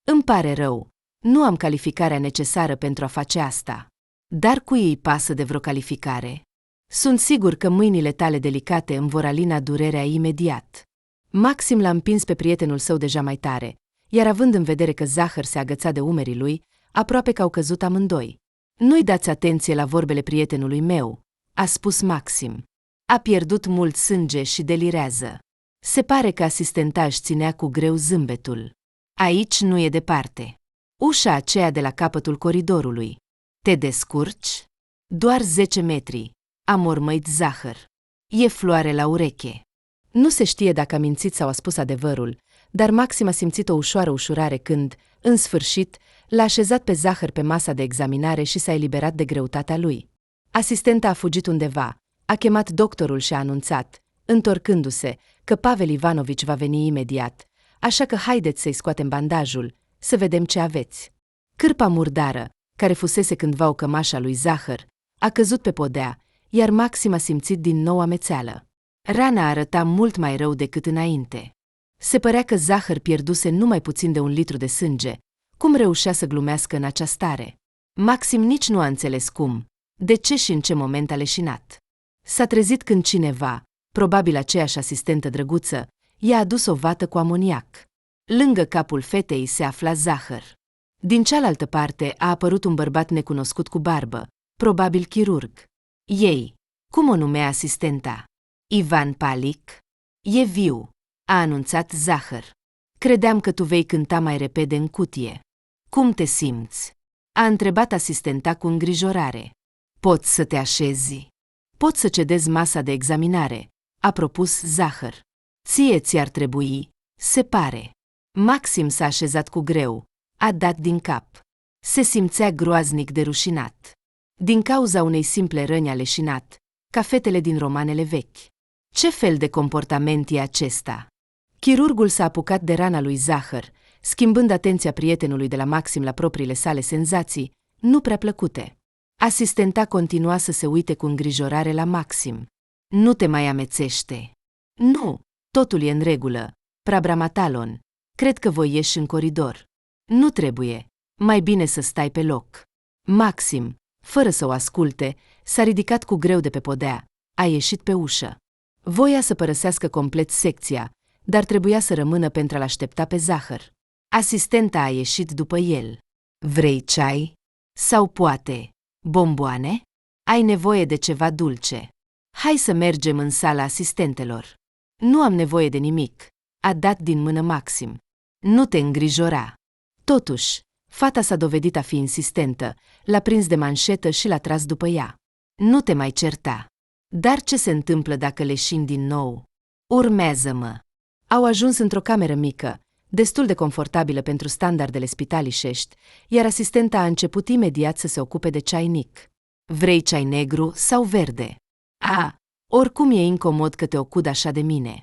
Îmi pare rău. Nu am calificarea necesară pentru a face asta. Dar cui îi pasă de vreo calificare? Sunt sigur că mâinile tale delicate îmi vor alina durerea imediat. Maxim l-a împins pe prietenul său deja mai tare, iar având în vedere că Zahăr se agăța de umerii lui, aproape că au căzut amândoi. Nu-i dați atenție la vorbele prietenului meu, a spus Maxim. A pierdut mult sânge și delirează. Se pare că asistenta își ținea cu greu zâmbetul. Aici nu e departe. Ușa aceea de la capătul coridorului. Te descurci? Doar 10 metri, a mormăit Zahăr. E floare la ureche. Nu se știe dacă a mințit sau a spus adevărul, dar Maxim a simțit o ușoară ușurare când, în sfârșit, l-a așezat pe Zahăr pe masa de examinare și s-a eliberat de greutatea lui. Asistenta a fugit undeva, a chemat doctorul și a anunțat, întorcându-se, că Pavel Ivanovici va veni imediat, așa că haideți să-i scoatem bandajul, să vedem ce aveți. Cârpa murdară, care fusese cândva o cămașă a lui Zahăr, a căzut pe podea, iar Maxim a simțit din nou amețeală. Rana arăta mult mai rău decât înainte. Se părea că Zahăr pierduse numai puțin de 1 litru de sânge. Cum reușea să glumească în acea stare? Maxim nici nu a înțeles cum, de ce și în ce moment a leșinat. S-a trezit când cineva, probabil aceeași asistentă drăguță, i-a adus o vată cu amoniac. Lângă capul fetei se afla Zahăr. Din cealaltă parte a apărut un bărbat necunoscut cu barbă, probabil chirurg. Ei, cum o numea asistenta? Ivan Palic? E viu, a anunțat Zahăr. Credeam că tu vei cânta mai repede în cutie. Cum te simți? A întrebat asistenta cu îngrijorare. Poți să te așezi? Poți să cedezi masa de examinare, a propus Zahăr. Ție ți-ar trebui, se pare. Maxim s-a așezat cu greu, a dat din cap. Se simțea groaznic de rușinat. Din cauza unei simple răni a leșinat, ca fetele din romanele vechi. Ce fel de comportament e acesta? Chirurgul s-a apucat de rana lui Zahăr, schimbând atenția prietenului de la Maxim la propriile sale senzații, nu prea plăcute. Asistenta continua să se uite cu îngrijorare la Maxim. Nu te mai amețește. Nu, totul e în regulă, Prabramatalon. Cred că voi ieși în coridor. Nu trebuie, mai bine să stai pe loc. Maxim, fără să o asculte, s-a ridicat cu greu de pe podea, a ieșit pe ușă. Voia să părăsească complet secția, dar trebuia să rămână pentru a-l aștepta pe Zahăr. Asistenta a ieșit după el. Vrei ceai? Sau poate, bomboane? Ai nevoie de ceva dulce. Hai să mergem în sala asistentelor. Nu am nevoie de nimic, a dat din mână Maxim. Nu te îngrijora. Totuși, fata s-a dovedit a fi insistentă, l-a prins de manșetă și l-a tras după ea. Nu te mai certa. Dar ce se întâmplă dacă leșin din nou? Urmează-mă. Au ajuns într-o cameră mică, destul de confortabilă pentru standardele spitalișești, iar asistenta a început imediat să se ocupe de ceainic. Vrei ceai negru sau verde? Oricum e incomod că te ocud așa de mine.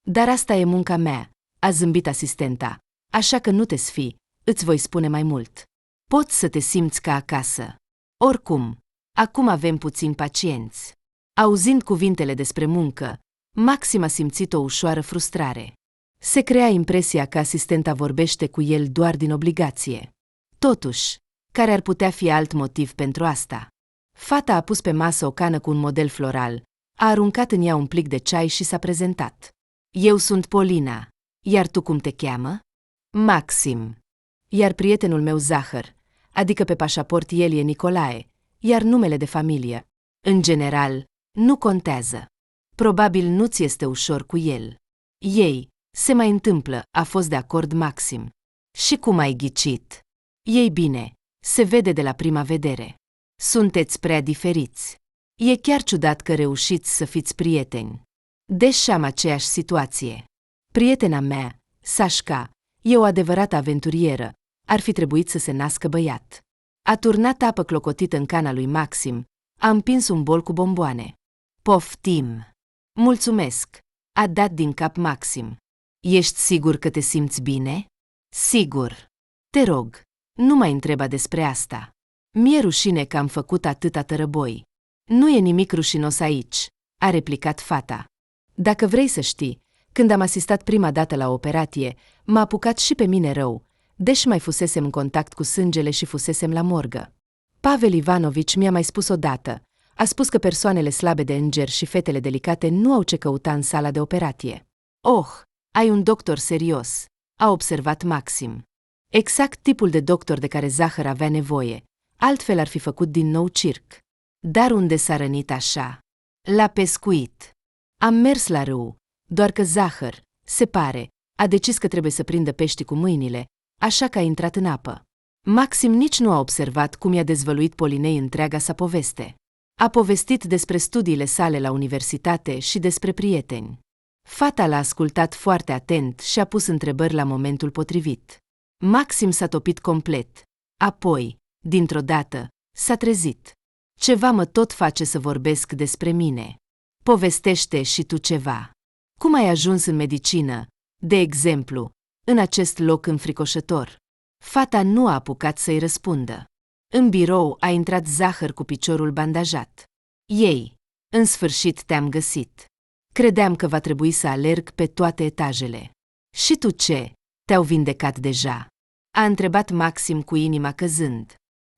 Dar asta e munca mea, a zâmbit asistenta, așa că nu te sfii, îți voi spune mai mult. Poți să te simți ca acasă. Oricum, acum avem puțini pacienți. Auzind cuvintele despre muncă, Maxim a simțit o ușoară frustrare. Se crea impresia că asistenta vorbește cu el doar din obligație. Totuși, care ar putea fi alt motiv pentru asta? Fata a pus pe masă o cană cu un model floral, a aruncat în ea un plic de ceai și s-a prezentat. Eu sunt Polina, iar tu cum te cheamă? Maxim. Iar prietenul meu Zahăr, adică pe pașaport el e Nicolae, iar numele de familie, în general, nu contează. Probabil nu ți este ușor cu el. Ei, se mai întâmplă, a fost de acord Maxim. Și cum ai ghicit? Ei bine, se vede de la prima vedere. Sunteți prea diferiți. E chiar ciudat că reușiți să fiți prieteni. Deși am aceeași situație. Prietena mea, Sașca, e o adevărată aventurieră, ar fi trebuit să se nască băiat. A turnat apă clocotită în cana lui Maxim, a împins un bol cu bomboane. Poftim. Mulțumesc, a dat din cap Maxim. Ești sigur că te simți bine? Sigur. Te rog, nu mai întreba despre asta. Mi-e rușine că am făcut atâta tărăboi. Nu e nimic rușinos aici, a replicat fata. Dacă vrei să știi, când am asistat prima dată la operație, m-a apucat și pe mine rău, deși mai fusesem în contact cu sângele și fusesem la morgă. Pavel Ivanovici mi-a mai spus odată. A spus că persoanele slabe de înger și fetele delicate nu au ce căuta în sala de operație. Oh, ai un doctor serios, a observat Maxim. Exact tipul de doctor de care Zahăr avea nevoie, altfel ar fi făcut din nou circ. Dar unde s-a rănit așa? La pescuit. Am mers la râu, doar că Zahăr, se pare, a decis că trebuie să prindă pești cu mâinile, așa că a intrat în apă. Maxim nici nu a observat cum i-a dezvăluit Polinei întreaga sa poveste. A povestit despre studiile sale la universitate și despre prieteni. Fata l-a ascultat foarte atent și a pus întrebări la momentul potrivit. Maxim s-a topit complet. Apoi, dintr-o dată, s-a trezit. Ceva mă tot face să vorbesc despre mine. Povestește și tu ceva. Cum ai ajuns în medicină, de exemplu, în acest loc înfricoșător? Fata nu a apucat să-i răspundă. În birou a intrat Zahăr cu piciorul bandajat. Ei, în sfârșit te-am găsit. Credeam că va trebui să alerg pe toate etajele. Și tu ce? Te-au vindecat deja? A întrebat Maxim cu inima căzând.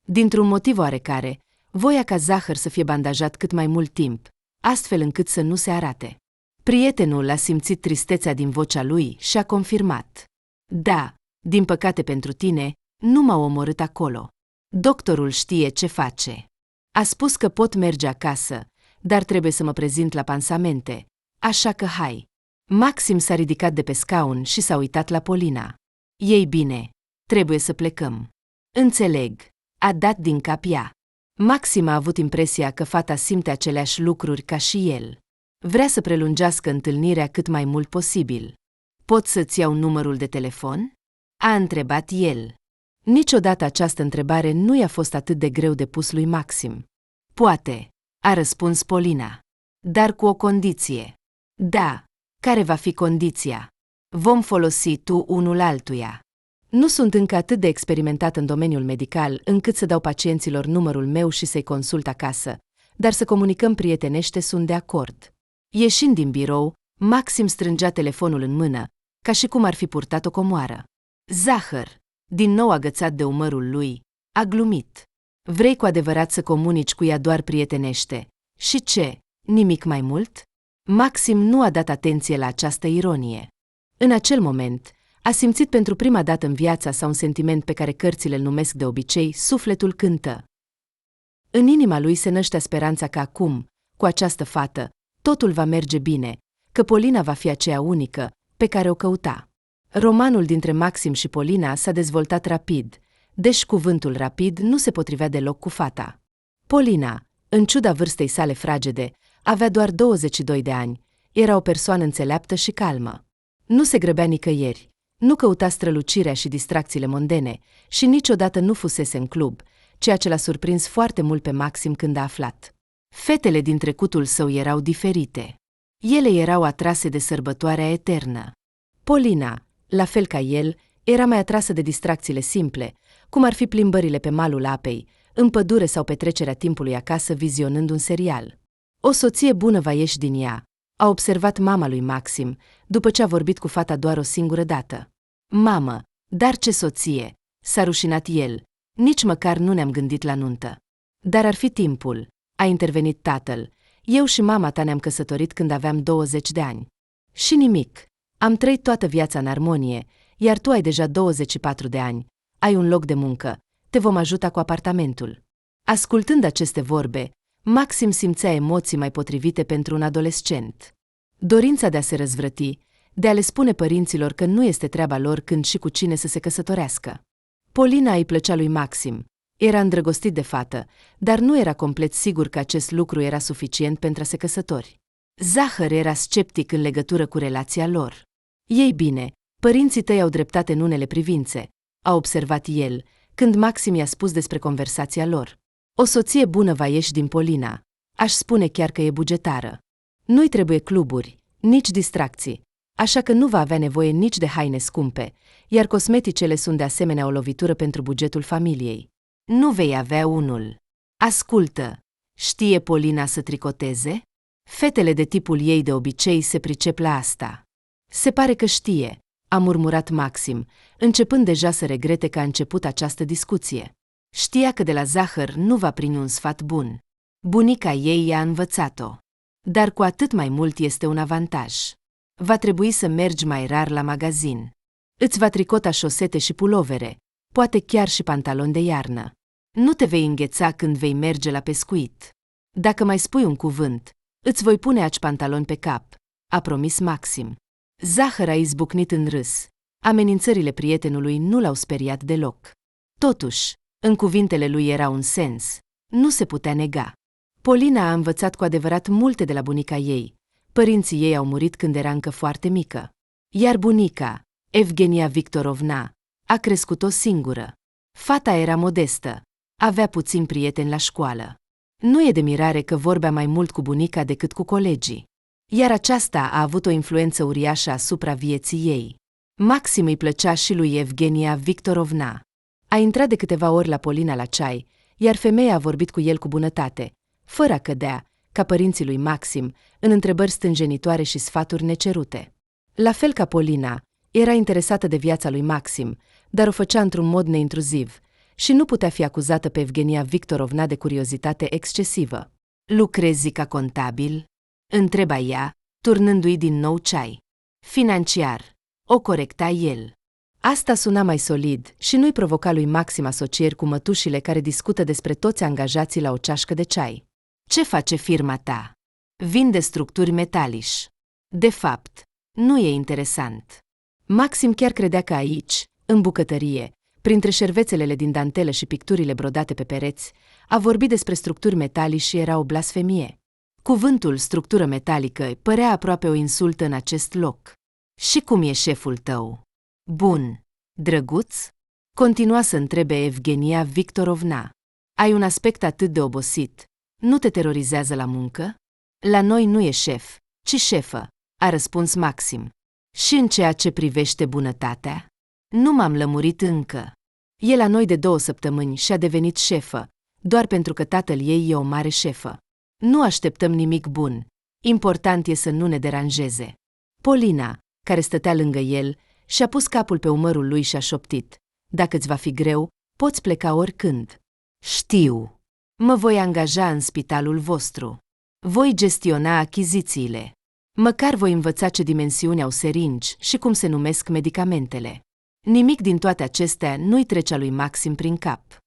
Dintr-un motiv oarecare, voia ca Zahăr să fie bandajat cât mai mult timp, astfel încât să nu se arate. Prietenul a simțit tristețea din vocea lui și a confirmat. Da, din păcate pentru tine, nu m-au omorât acolo. Doctorul știe ce face. A spus că pot merge acasă, dar trebuie să mă prezint la pansamente, așa că hai. Maxim s-a ridicat de pe scaun și s-a uitat la Polina. Ei bine, trebuie să plecăm. Înțeleg, a dat din cap ea. Maxim a avut impresia că fata simte aceleași lucruri ca și el. Vrea să prelungească întâlnirea cât mai mult posibil. Pot să-ți iau numărul de telefon? A întrebat el. Niciodată această întrebare nu i-a fost atât de greu de pus lui Maxim. Poate, a răspuns Polina. Dar cu o condiție. Da, care va fi condiția? Vom folosi tu unul altuia. Nu sunt încă atât de experimentat în domeniul medical încât să dau pacienților numărul meu și să-i consult acasă, dar să comunicăm prietenește sunt de acord. Ieșind din birou, Maxim strângea telefonul în mână, ca și cum ar fi purtat o comoară. Zahăr, din nou agățat de umărul lui, a glumit. Vrei cu adevărat să comunici cu ea doar prietenește? Și ce, nimic mai mult? Maxim nu a dat atenție la această ironie. În acel moment, a simțit pentru prima dată în viața sa un sentiment pe care cărțile îl numesc de obicei sufletul cântă. În inima lui se năștea speranța că acum, cu această fată, totul va merge bine, că Polina va fi aceea unică, pe care o căuta. Romanul dintre Maxim și Polina s-a dezvoltat rapid, deși cuvântul rapid nu se potrivea deloc cu fata. Polina, în ciuda vârstei sale fragede, avea doar 22 de ani, era o persoană înțeleaptă și calmă. Nu se grăbea nicăieri, nu căuta strălucirea și distracțiile mondene și niciodată nu fusese în club, ceea ce l-a surprins foarte mult pe Maxim când a aflat. Fetele din trecutul său erau diferite. Ele erau atrase de sărbătoarea eternă. Polina, la fel ca el, era mai atrasă de distracțiile simple, cum ar fi plimbările pe malul apei, în pădure sau petrecerea timpului acasă vizionând un serial. O soție bună va ieși din ea, a observat mama lui Maxim, după ce a vorbit cu fata doar o singură dată. Mamă, dar ce soție, s-a rușinat el, nici măcar nu ne-am gândit la nuntă. Dar ar fi timpul, a intervenit tatăl, eu și mama ta ne-am căsătorit când aveam 20 de ani. Și nimic, am trăit toată viața în armonie, iar tu ai deja 24 de ani, ai un loc de muncă, te vom ajuta cu apartamentul. Ascultând aceste vorbe, Maxim simțea emoții mai potrivite pentru un adolescent. Dorința de a se răzvrăti, de a le spune părinților că nu este treaba lor când și cu cine să se căsătorească. Polina îi plăcea lui Maxim, era îndrăgostit de fată, dar nu era complet sigur că acest lucru era suficient pentru a se căsători. Zahăr era sceptic în legătură cu relația lor. Ei bine, părinții tăi au dreptate în unele privințe, a observat el, când Maxim i-a spus despre conversația lor. O soție bună va ieși din Polina, Aș spune chiar că e bugetară. Nu-i trebuie cluburi, nici distracții, așa că nu va avea nevoie nici de haine scumpe, iar cosmeticele sunt de asemenea o lovitură pentru bugetul familiei. Nu vei avea unul. Ascultă, știe Polina să tricoteze? Fetele de tipul ei de obicei se pricep la asta. Se pare că știe, a murmurat Maxim, începând deja să regrete că a început această discuție. Știa că de la Zahăr nu va primi un sfat bun. Bunica ei i-a învățat-o. Dar cu atât mai mult este un avantaj. Va trebui să mergi mai rar la magazin. Îți va tricota șosete și pulovere, poate chiar și pantaloni de iarnă. Nu te vei îngheța când vei merge la pescuit. Dacă mai spui un cuvânt, îți voi pune aci pantaloni pe cap, a promis Maxim. Zahăr a izbucnit în râs. Amenințările prietenului nu l-au speriat deloc. Totuși, în cuvintele lui era un sens. Nu se putea nega. Polina a învățat cu adevărat multe de la bunica ei. Părinții ei au murit când era încă foarte mică. Iar bunica, Evgenia Victorovna, a crescut-o singură. Fata era modestă. Avea puțini prieteni la școală. Nu e de mirare că vorbea mai mult cu bunica decât cu colegii. Iar aceasta a avut o influență uriașă asupra vieții ei. Maxim îi plăcea și lui Evgenia Victorovna. A intrat de câteva ori la Polina la ceai, iar femeia a vorbit cu el cu bunătate, fără a cădea, ca părinții lui Maxim, în întrebări stânjenitoare și sfaturi necerute. La fel ca Polina, era interesată de viața lui Maxim, dar o făcea într-un mod neintruziv și nu putea fi acuzată pe Evgenia Victorovna de curiozitate excesivă. Lucrezi ca contabil? Întreba ea, turnându-i din nou ceai. Financiar, o corecta el. Asta suna mai solid și nu-i provoca lui Maxim asocieri cu mătușile care discută despre toți angajații la o ceașcă de ceai. Ce face firma ta? Vinde structuri metaliș. De fapt, nu e interesant. Maxim chiar credea că aici, în bucătărie, printre șervețelele din dantelă și picturile brodate pe pereți, a vorbit despre structuri metaliș și era o blasfemie. Cuvântul structură metalică părea aproape o insultă în acest loc. Și cum e șeful tău? Bun. Drăguț? Continua să întrebe Evgenia Victorovna. Ai un aspect atât de obosit. Nu te terorizează la muncă? La noi nu e șef, ci șefă, a răspuns Maxim. Și în ceea ce privește bunătatea? Nu m-am lămurit încă. E la noi de 2 săptămâni și a devenit șefă, doar pentru că tatăl ei e o mare șefă. Nu așteptăm nimic bun. Important e să nu ne deranjeze. Polina, care stătea lângă el, și-a pus capul pe umărul lui și a șoptit. Dacă îți va fi greu, poți pleca oricând. Știu. Mă voi angaja în spitalul vostru. Voi gestiona achizițiile. Măcar voi învăța ce dimensiuni au seringi și cum se numesc medicamentele. Nimic din toate acestea nu-i trecea lui Maxim prin cap.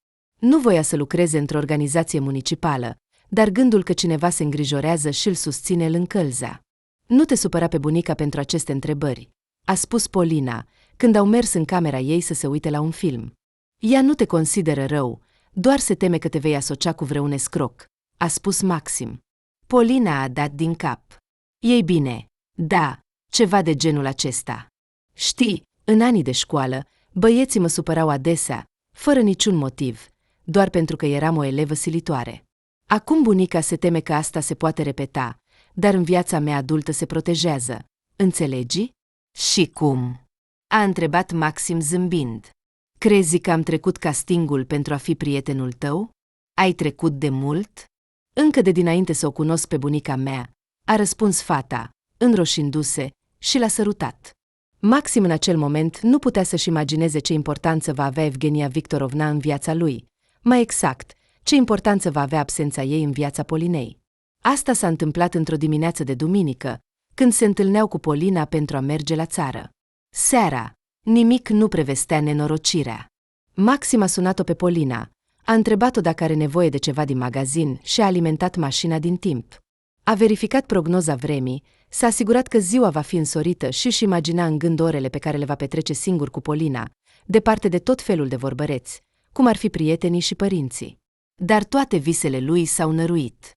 Nu voia să lucreze într-o organizație municipală, dar gândul că cineva se îngrijorează și îl susține îl încălzea. Nu te supăra pe bunica pentru aceste întrebări, a spus Polina, când au mers în camera ei să se uite la un film. Ea nu te consideră rău, doar se teme că te vei asocia cu vreun escroc, a spus Maxim. Polina a dat din cap. Ei bine, da, ceva de genul acesta. Știi, în anii de școală, băieții mă supărau adesea, fără niciun motiv, doar pentru că eram o elevă silitoare. Acum bunica se teme că asta se poate repeta, dar în viața mea adultă se protejează. Înțelegi? Și cum? A întrebat Maxim zâmbind. Crezi că am trecut castingul pentru a fi prietenul tău? Ai trecut de mult? Încă de dinainte să o cunosc pe bunica mea, a răspuns fata, înroșindu-se, și l-a sărutat. Maxim în acel moment nu putea să-și imagineze ce importanță va avea Evgenia Victorovna în viața lui, mai exact, ce importanță va avea absența ei în viața Polinei. Asta s-a întâmplat într-o dimineață de duminică, când se întâlneau cu Polina pentru a merge la țară. Seara, nimic nu prevestea nenorocirea. Maxim a sunat-o pe Polina, a întrebat-o dacă are nevoie de ceva din magazin și a alimentat mașina din timp. A verificat prognoza vremii, s-a asigurat că ziua va fi însorită și își imagina în gând orele pe care le va petrece singur cu Polina, departe de tot felul de vorbăreți, cum ar fi prietenii și părinții. Dar toate visele lui s-au năruit.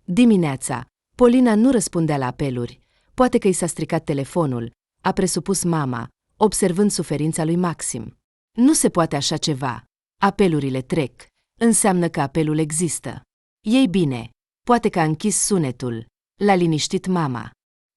Dimineața, Polina nu răspundea la apeluri, poate că i s-a stricat telefonul, a presupus mama, observând suferința lui Maxim. Nu se poate așa ceva. Apelurile trec, înseamnă că apelul există. Ei bine, Poate că a închis sunetul. L-a liniștit mama.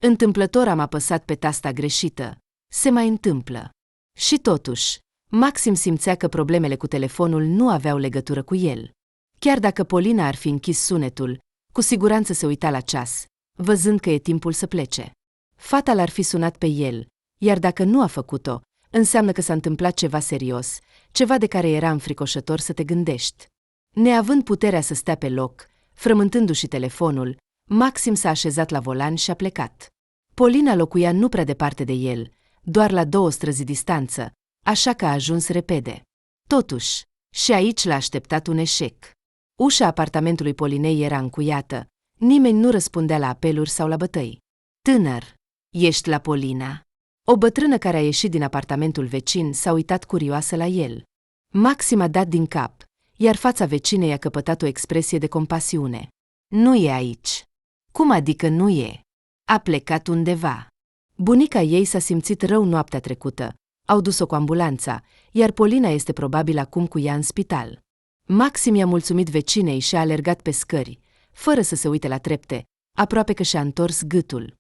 Întâmplător am apăsat pe tasta greșită. Se mai întâmplă. Și totuși, Maxim simțea că problemele cu telefonul nu aveau legătură cu el. Chiar dacă Polina ar fi închis sunetul, cu siguranță se uita la ceas, văzând că e timpul să plece. Fata l-ar fi sunat pe el, iar dacă nu a făcut-o, înseamnă că s-a întâmplat ceva serios, ceva de care era înfricoșător să te gândești. Neavând puterea să stea pe loc, frământându-și telefonul, Maxim s-a așezat la volan și a plecat. Polina locuia nu prea departe de el, doar la 2 străzi distanță, așa că a ajuns repede. Totuși, și aici l-a așteptat un eșec. Ușa apartamentului Polinei era încuiată, nimeni nu răspundea la apeluri sau la bătăi. Tânăr, ești la Polina? O bătrână care a ieșit din apartamentul vecin s-a uitat curioasă la el. Maxim a dat din cap, iar fața vecinei a căpătat o expresie de compasiune. Nu e aici. Cum adică nu e? A plecat undeva. Bunica ei s-a simțit rău noaptea trecută. Au dus-o cu ambulanța, iar Polina este probabil acum cu ea în spital. Maxim i-a mulțumit vecinei și a alergat pe scări, fără să se uite la trepte, aproape că și-a întors gâtul.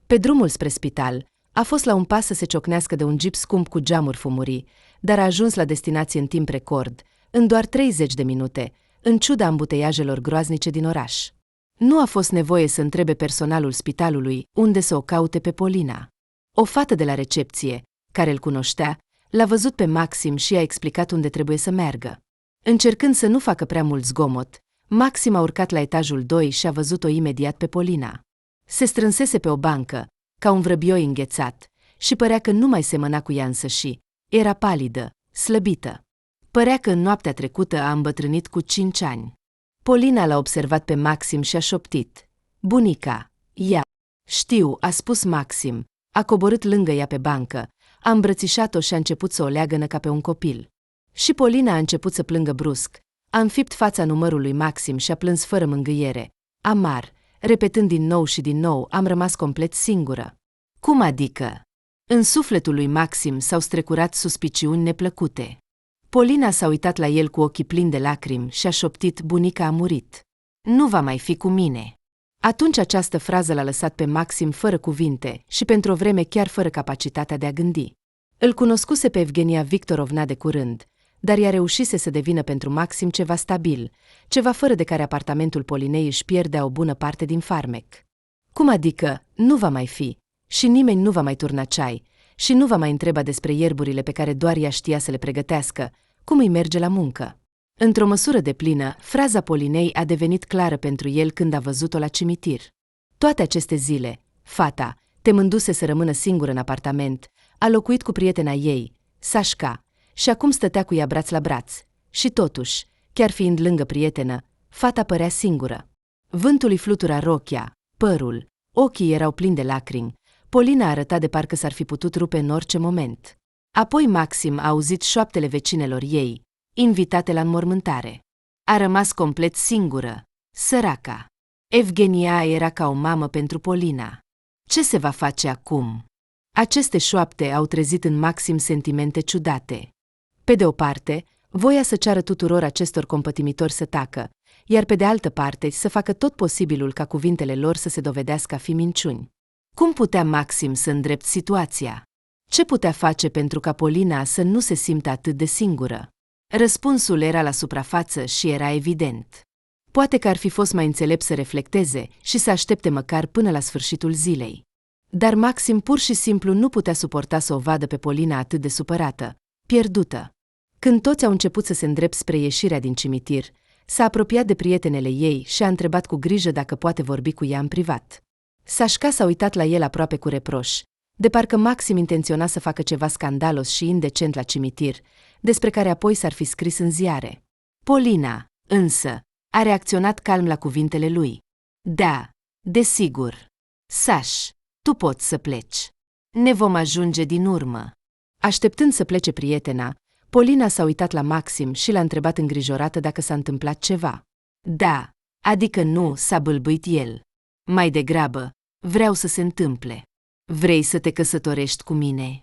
Pe drumul spre spital, a fost la un pas să se ciocnească de un jeep scump cu geamuri fumurii, dar a ajuns la destinație în timp record, în doar 30 de minute, în ciuda ambuteiajelor groaznice din oraș. Nu a fost nevoie să întrebe personalul spitalului unde să o caute pe Polina. O fată de la recepție, care îl cunoștea, l-a văzut pe Maxim și i-a explicat unde trebuie să meargă. Încercând să nu facă prea mult zgomot, Maxim a urcat la etajul 2 și a văzut-o imediat pe Polina. Se strânsese pe o bancă, ca un vrăbioi înghețat, și părea că nu mai semăna cu ea însăși. Era palidă, slăbită. Părea că în noaptea trecută a îmbătrânit cu 5 ani. Polina l-a observat pe Maxim și a șoptit. Bunica, ea. Știu, a spus Maxim. A coborât lângă ea pe bancă, a îmbrățișat-o și a început să o leagănă ca pe un copil. Și Polina a început să plângă brusc, a înfipt fața numărului Maxim și a plâns fără mângâiere. Amar, repetând din nou și din nou, am rămas complet singură. Cum adică? În sufletul lui Maxim s-au strecurat suspiciuni neplăcute. Polina s-a uitat la el cu ochii plini de lacrimi și a șoptit: bunica a murit. Nu va mai fi cu mine. Atunci această frază l-a lăsat pe Maxim fără cuvinte și pentru o vreme chiar fără capacitatea de a gândi. Îl cunoscuse pe Evgenia Victorovna de curând, dar ea reușise să devină pentru Maxim ceva stabil, ceva fără de care apartamentul Polinei își pierdea o bună parte din farmec. Cum adică, nu va mai fi, și nimeni nu va mai turna ceai, și nu va mai întreba despre ierburile pe care doar ea știa să le pregătească, cum îi merge la muncă. Într-o măsură deplină, fraza Polinei a devenit clară pentru el când a văzut-o la cimitir. Toate aceste zile, fata, temându-se să rămână singură în apartament, a locuit cu prietena ei, Sașca, și acum stătea cu ea braț la braț. Și totuși, chiar fiind lângă prietenă, fata părea singură. Vântul îi flutura rochia, părul, ochii erau plini de lacrimi. Polina arăta de parcă s-ar fi putut rupe în orice moment. Apoi Maxim a auzit șoaptele vecinelor ei, invitate la înmormântare. A rămas complet singură, săraca. Evgenia era ca o mamă pentru Polina. Ce se va face acum? Aceste șoapte au trezit în Maxim sentimente ciudate. Pe de o parte, voia să ceară tuturor acestor compătimitori să tacă, iar pe de altă parte să facă tot posibilul ca cuvintele lor să se dovedească a fi minciuni. Cum putea Maxim să îndrept situația? Ce putea face pentru ca Polina să nu se simtă atât de singură? Răspunsul era la suprafață și era evident. Poate că ar fi fost mai înțelept să reflecteze și să aștepte măcar până la sfârșitul zilei. Dar Maxim pur și simplu nu putea suporta să o vadă pe Polina atât de supărată, pierdută. Când toți au început să se îndrept spre ieșirea din cimitir, s-a apropiat de prietenele ei și a întrebat cu grijă dacă poate vorbi cu ea în privat. Sașca s-a uitat la el aproape cu reproș, de parcă Maxim intenționa să facă ceva scandalos și indecent la cimitir, despre care apoi s-ar fi scris în ziare. Polina, însă, a reacționat calm la cuvintele lui. Da, desigur. Saș, tu poți să pleci. Ne vom ajunge din urmă. Așteptând să plece prietena, Polina s-a uitat la Maxim și l-a întrebat îngrijorată dacă s-a întâmplat ceva. Da, adică nu, s-a bâlbâit el. Mai degrabă, vreau să se întâmple. Vrei să te căsătorești cu mine?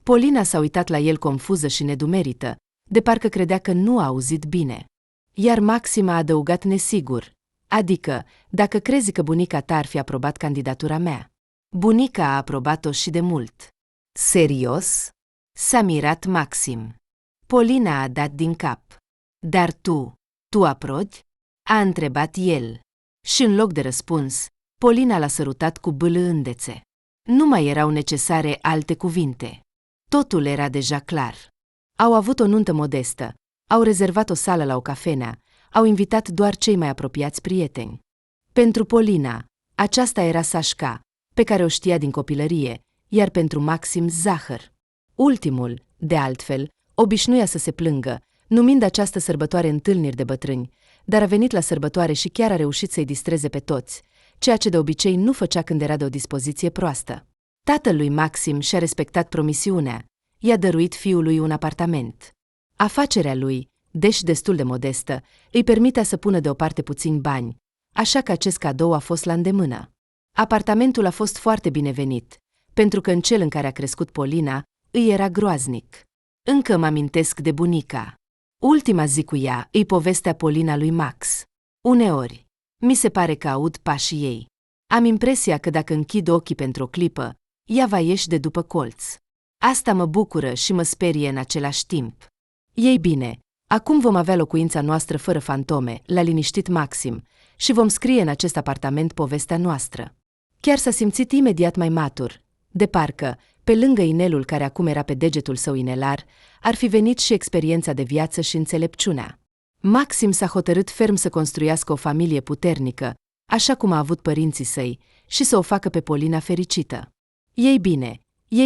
Polina s-a uitat la el confuză și nedumerită, de parcă credea că nu a auzit bine. Iar Maxim a adăugat nesigur. Adică, dacă crezi că bunica ta ar fi aprobat candidatura mea. Bunica a aprobat-o și de mult. Serios? S-a mirat Maxim. Polina a dat din cap. Dar tu aprobi? A întrebat el. Și în loc de răspuns, Polina l-a sărutat cu bâlâândețe. Nu mai erau necesare alte cuvinte. Totul era deja clar. Au avut o nuntă modestă, au rezervat o sală la o cafenea, au invitat doar cei mai apropiați prieteni. Pentru Polina, aceasta era Sașca, pe care o știa din copilărie, iar pentru Maxim zahăr. Ultimul, de altfel, obișnuia să se plângă, numind această sărbătoare întâlniri de bătrâni, dar a venit la sărbătoare și chiar a reușit să-i distreze pe toți, ceea ce de obicei nu făcea când era de o dispoziție proastă. Tatăl lui Maxim și-a respectat promisiunea, i-a dăruit fiului un apartament. Afacerea lui, deși destul de modestă, îi permitea să pună deoparte puțini bani, așa că acest cadou a fost la îndemână. Apartamentul a fost foarte binevenit, pentru că în cel în care a crescut Polina îi era groaznic. Încă mă amintesc de bunica. Ultima zi cu ea îi povestea Polina lui Max. Uneori, mi se pare că aud pașii ei. Am impresia că dacă închid ochii pentru o clipă, ea va ieși de după colț. Asta mă bucură și mă sperie în același timp. Ei bine, acum vom avea locuința noastră fără fantome, l-a liniștit Maxim, și vom scrie în acest apartament povestea noastră. Chiar s-a simțit imediat mai matur, de parcă, pe lângă inelul care acum era pe degetul său inelar, ar fi venit și experiența de viață și înțelepciunea. Maxim s-a hotărât ferm să construiască o familie puternică, așa cum a avut părinții săi, și să o facă pe Polina fericită. Ei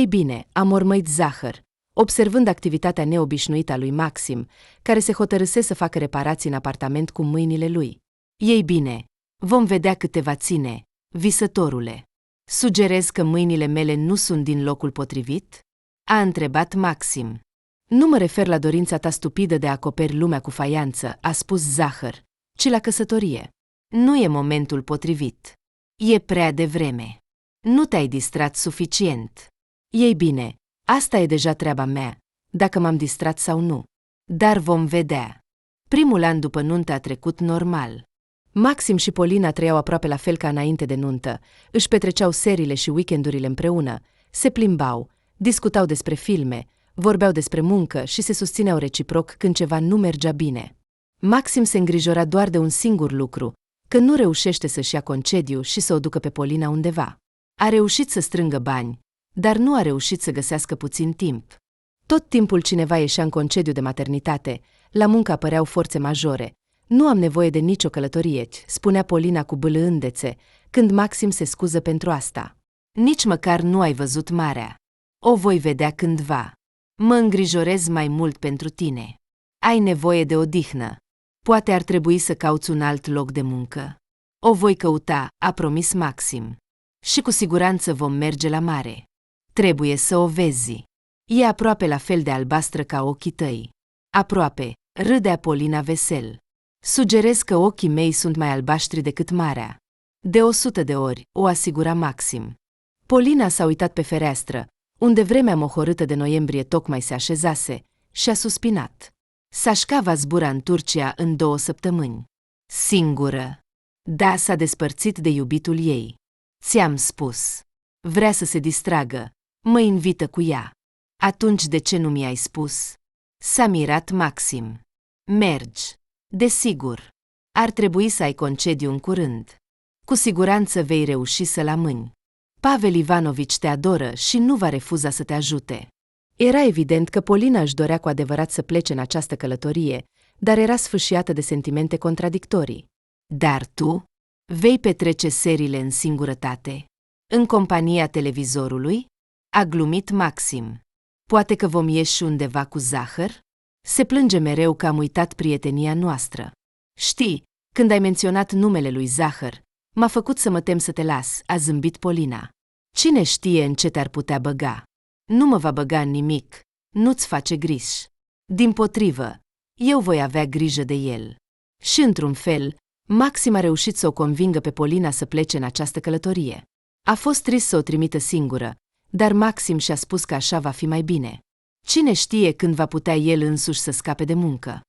bine, a mormăit Zahăr, observând activitatea neobișnuită a lui Maxim, care se hotărâse să facă reparații în apartament cu mâinile lui. Ei bine, vom vedea câte va ține, visătorule. Sugerez că mâinile mele nu sunt din locul potrivit? A întrebat Maxim. Nu mă refer la dorința ta stupidă de a acoperi lumea cu faianță, a spus Zahăr, ci la căsătorie. Nu e momentul potrivit. E prea devreme. Nu te-ai distrat suficient. Ei bine, asta e deja treaba mea, dacă m-am distrat sau nu. Dar vom vedea. Primul an după nuntă a trecut normal. Maxim și Polina trăiau aproape la fel ca înainte de nuntă, își petreceau seriile și weekendurile împreună, se plimbau, discutau despre filme, vorbeau despre muncă și se susțineau reciproc când ceva nu mergea bine. Maxim se îngrijora doar de un singur lucru, că nu reușește să-și ia concediu și să o ducă pe Polina undeva. A reușit să strângă bani, dar nu a reușit să găsească puțin timp. Tot timpul cineva ieșea în concediu de maternitate, la muncă apăreau forțe majore. Nu am nevoie de nicio călătorie, spunea Polina cu bâlâândețe, când Maxim se scuză pentru asta. Nici măcar nu ai văzut marea. O voi vedea cândva. Mă îngrijorez mai mult pentru tine. Ai nevoie de odihnă. Poate ar trebui să cauți un alt loc de muncă. O voi căuta, a promis Maxim. Și cu siguranță vom merge la mare. Trebuie să o vezi. E aproape la fel de albastră ca ochii tăi. Aproape, râdea Polina vesel. Sugerez că ochii mei sunt mai albaștri decât marea. De 100 de ori, o asigura Maxim. Polina s-a uitat pe fereastră, unde vremea mohorâtă de noiembrie tocmai se așezase, și a suspinat. Sașca va zbura în Turcia în 2 săptămâni. Singură. Da, s-a despărțit de iubitul ei. Ți-am spus. Vrea să se distragă. Mă invită cu ea. Atunci de ce nu mi-ai spus? S-a mirat Maxim. Mergi. Desigur. Ar trebui să ai concediu în curând. Cu siguranță vei reuși să-l amâni. Pavel Ivanovici te adoră și nu va refuza să te ajute. Era evident că Polina își dorea cu adevărat să plece în această călătorie, dar era sfâșiată de sentimente contradictorii. Dar tu? Vei petrece seriile în singurătate? În compania televizorului? A glumit Maxim. Poate că vom ieși undeva cu Zahăr? Se plânge mereu că am uitat prietenia noastră. Știi, când ai menționat numele lui Zahăr, m-a făcut să mă tem să te las, a zâmbit Polina. Cine știe în ce te-ar putea băga? Nu mă va băga în nimic, nu-ți face griji. Dimpotrivă, eu voi avea grijă de el. Și într-un fel, Maxim a reușit să o convingă pe Polina să plece în această călătorie. A fost trist să o trimită singură, dar Maxim și-a spus că așa va fi mai bine. Cine știe când va putea el însuși să scape de muncă?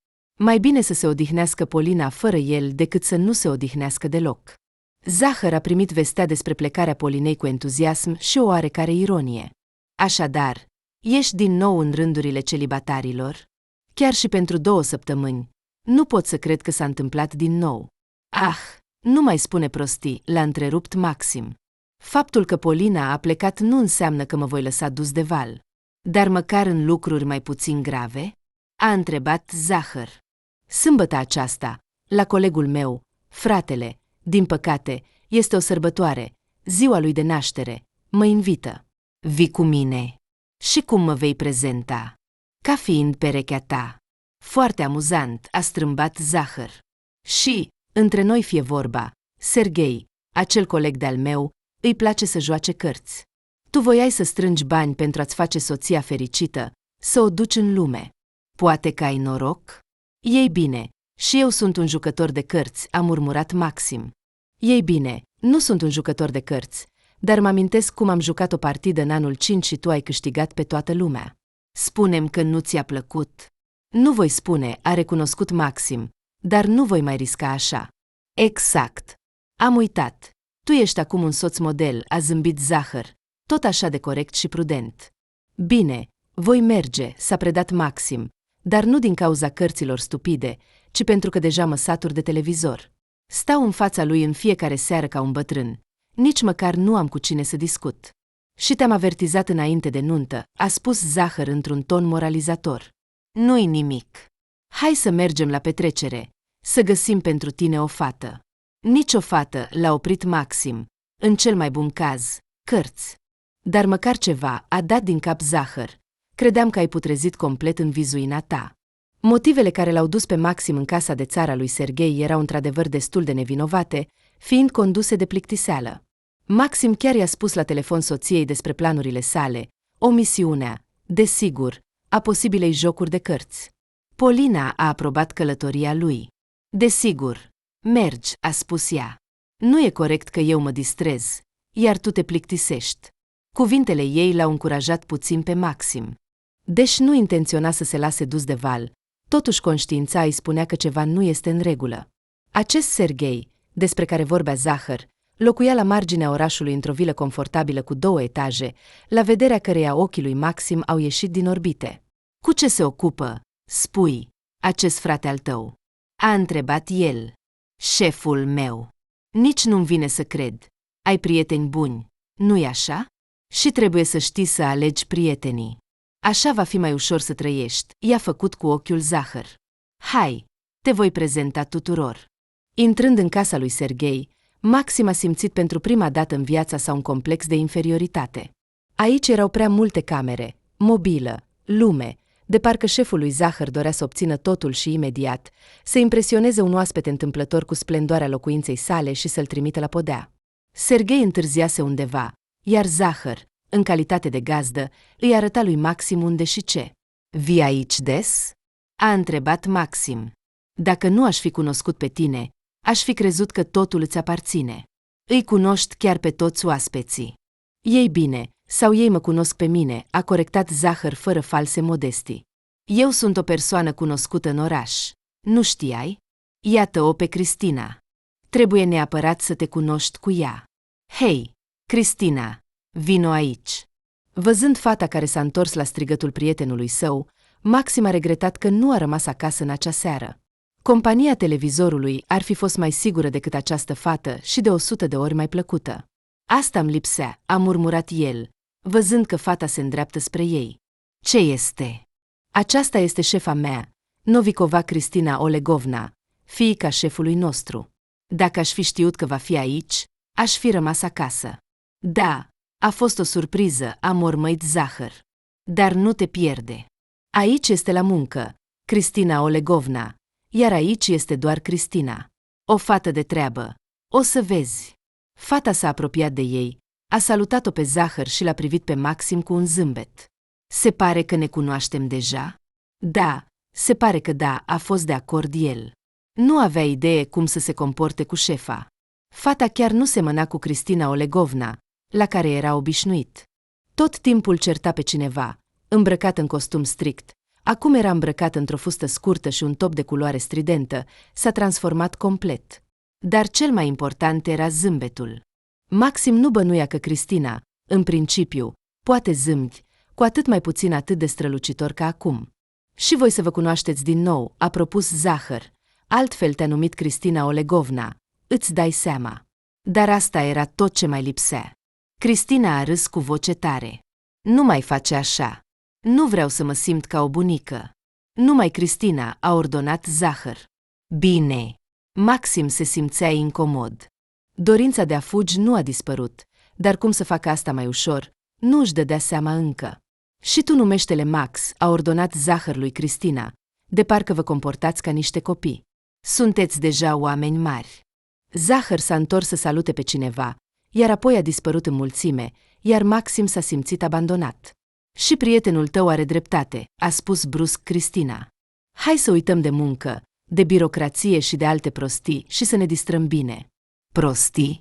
Mai bine să se odihnească Polina fără el decât să nu se odihnească deloc. Zahăr a primit vestea despre plecarea Polinei cu entuziasm și o oarecare ironie. Așadar, ești din nou în rândurile celibatarilor? Chiar și pentru 2 săptămâni. Nu pot să cred că s-a întâmplat din nou. Ah, nu mai spune prostii, l-a întrerupt Maxim. Faptul că Polina a plecat nu înseamnă că mă voi lăsa dus de val. Dar măcar în lucruri mai puțin grave? A întrebat Zahăr. Sâmbătă aceasta, la colegul meu, fratele, din păcate, este o sărbătoare, ziua lui de naștere, mă invită. Vii cu mine. Și cum mă vei prezenta? Ca fiind perechea ta. Foarte amuzant, a strâmbat Zahăr. Și, între noi fie vorba, Serghei, acel coleg de-al meu, îi place să joace cărți. Tu voiai să strângi bani pentru a-ți face soția fericită, să o duci în lume. Poate că ai noroc? Ei bine, și eu sunt un jucător de cărți, a murmurat Maxim. Ei bine, nu sunt un jucător de cărți, dar mă amintesc cum am jucat o partidă în anul 5 și tu ai câștigat pe toată lumea. Spune-mi că nu ți-a plăcut. Nu voi spune, a recunoscut Maxim, dar nu voi mai risca așa. Exact. Am uitat. Tu ești acum un soț model, a zâmbit Zahăr, tot așa de corect și prudent. Bine, voi merge, s-a predat Maxim, dar nu din cauza cărților stupide, ci pentru că deja mă satur de televizor. Stau în fața lui în fiecare seară ca un bătrân. Nici măcar nu am cu cine să discut. Și te-am avertizat înainte de nuntă, a spus Zahăr într-un ton moralizator. Nu-i nimic. Hai să mergem la petrecere, să găsim pentru tine o fată. Nici o fată, l-a oprit Maxim. În cel mai bun caz, cărți. Dar măcar ceva, a dat din cap Zahăr. Credeam că ai putrezit complet în vizuina ta. Motivele care l-au dus pe Maxim în casa de țară a lui Serghei erau într-adevăr destul de nevinovate, fiind conduse de plictiseală. Maxim chiar i-a spus la telefon soției despre planurile sale, omisiunea, desigur, a posibilei jocuri de cărți. Polina a aprobat călătoria lui. Desigur, mergi, a spus ea. Nu e corect că eu mă distrez, iar tu te plictisești. Cuvintele ei l-au încurajat puțin pe Maxim. Deși nu intenționa să se lase dus de val, totuși conștiința îi spunea că ceva nu este în regulă. Acest Serghei, despre care vorbea Zahăr, locuia la marginea orașului într-o vilă confortabilă cu 2 etaje, la vederea căreia ochii lui Maxim au ieșit din orbite. Cu ce se ocupă, spui, acest frate al tău? A întrebat el. Șeful meu. Nici nu-mi vine să cred. Ai prieteni buni, nu-i așa? Și trebuie să știi să alegi prietenii. Așa va fi mai ușor să trăiești, i-a făcut cu ochiul Zahăr. Hai, te voi prezenta tuturor. Intrând în casa lui Serghei, Maxim a simțit pentru prima dată în viața sa un complex de inferioritate. Aici erau prea multe camere, mobilă, lume, de parcă șeful lui Zahăr dorea să obțină totul și imediat, să impresioneze un oaspete întâmplător cu splendoarea locuinței sale și să-l trimită la podea. Serghei întârziase undeva, iar Zahăr, în calitate de gazdă, îi arăta lui Maxim unde și ce. Vii aici des? A întrebat Maxim. Dacă nu aș fi cunoscut pe tine, aș fi crezut că totul îți aparține. Îi cunoști chiar pe toți oaspeții. Ei bine, sau ei mă cunosc pe mine, a corectat Zahăr fără false modestii. Eu sunt o persoană cunoscută în oraș. Nu știai? Iată-o pe Cristina. Trebuie neapărat să te cunoști cu ea. Hei, Cristina, vino aici. Văzând fata care s-a întors la strigătul prietenului său, Maxim a regretat că nu a rămas acasă în acea seară. Compania televizorului ar fi fost mai sigură decât această fată și de 100 de ori mai plăcută. Asta-mi lipsea, a murmurat el, văzând că fata se îndreaptă spre ei. Ce este? Aceasta este șefa mea, Novikova Cristina Olegovna, fiica șefului nostru. Dacă aș fi știut că va fi aici, aș fi rămas acasă. Da, a fost o surpriză, a mormăit Zahăr. Dar nu te pierde. Aici este la muncă, Cristina Olegovna, iar aici este doar Cristina. O fată de treabă. O să vezi. Fata s-a apropiat de ei, a salutat-o pe Zahăr și l-a privit pe Maxim cu un zâmbet. Se pare că ne cunoaștem deja? Da, se pare că da, a fost de acord el. Nu avea idee cum să se comporte cu șefa. Fata chiar nu semăna cu Cristina Olegovna, la care era obișnuit. Tot timpul certa pe cineva, îmbrăcat în costum strict, Acum era îmbrăcat într-o fustă scurtă și un top de culoare stridentă, s-a transformat complet. Dar cel mai important era zâmbetul. Maxim nu bănuia că Cristina, în principiu, poate zâmbi, cu atât mai puțin atât de strălucitor ca acum. Și voi să vă cunoașteți din nou, a propus Zahăr, altfel te-a numit Cristina Olegovna, îți dai seama. Dar asta era tot ce mai lipsea. Cristina a râs cu voce tare. Nu mai face așa. Nu vreau să mă simt ca o bunică. Numai Cristina, a ordonat Zahăr. Bine. Maxim se simțea incomod. Dorința de a fugi nu a dispărut, dar cum să facă asta mai ușor, nu își dădea seama încă. Și tu numește-le Max, a ordonat Zahăr lui Cristina, de parcă vă comportați ca niște copii. Sunteți deja oameni mari. Zahăr s-a întors să salute pe cineva, iar apoi a dispărut în mulțime, iar Maxim s-a simțit abandonat. Și prietenul tău are dreptate, a spus brusc Cristina. Hai să uităm de muncă, de birocrație și de alte prostii și să ne distrăm bine. Prostii?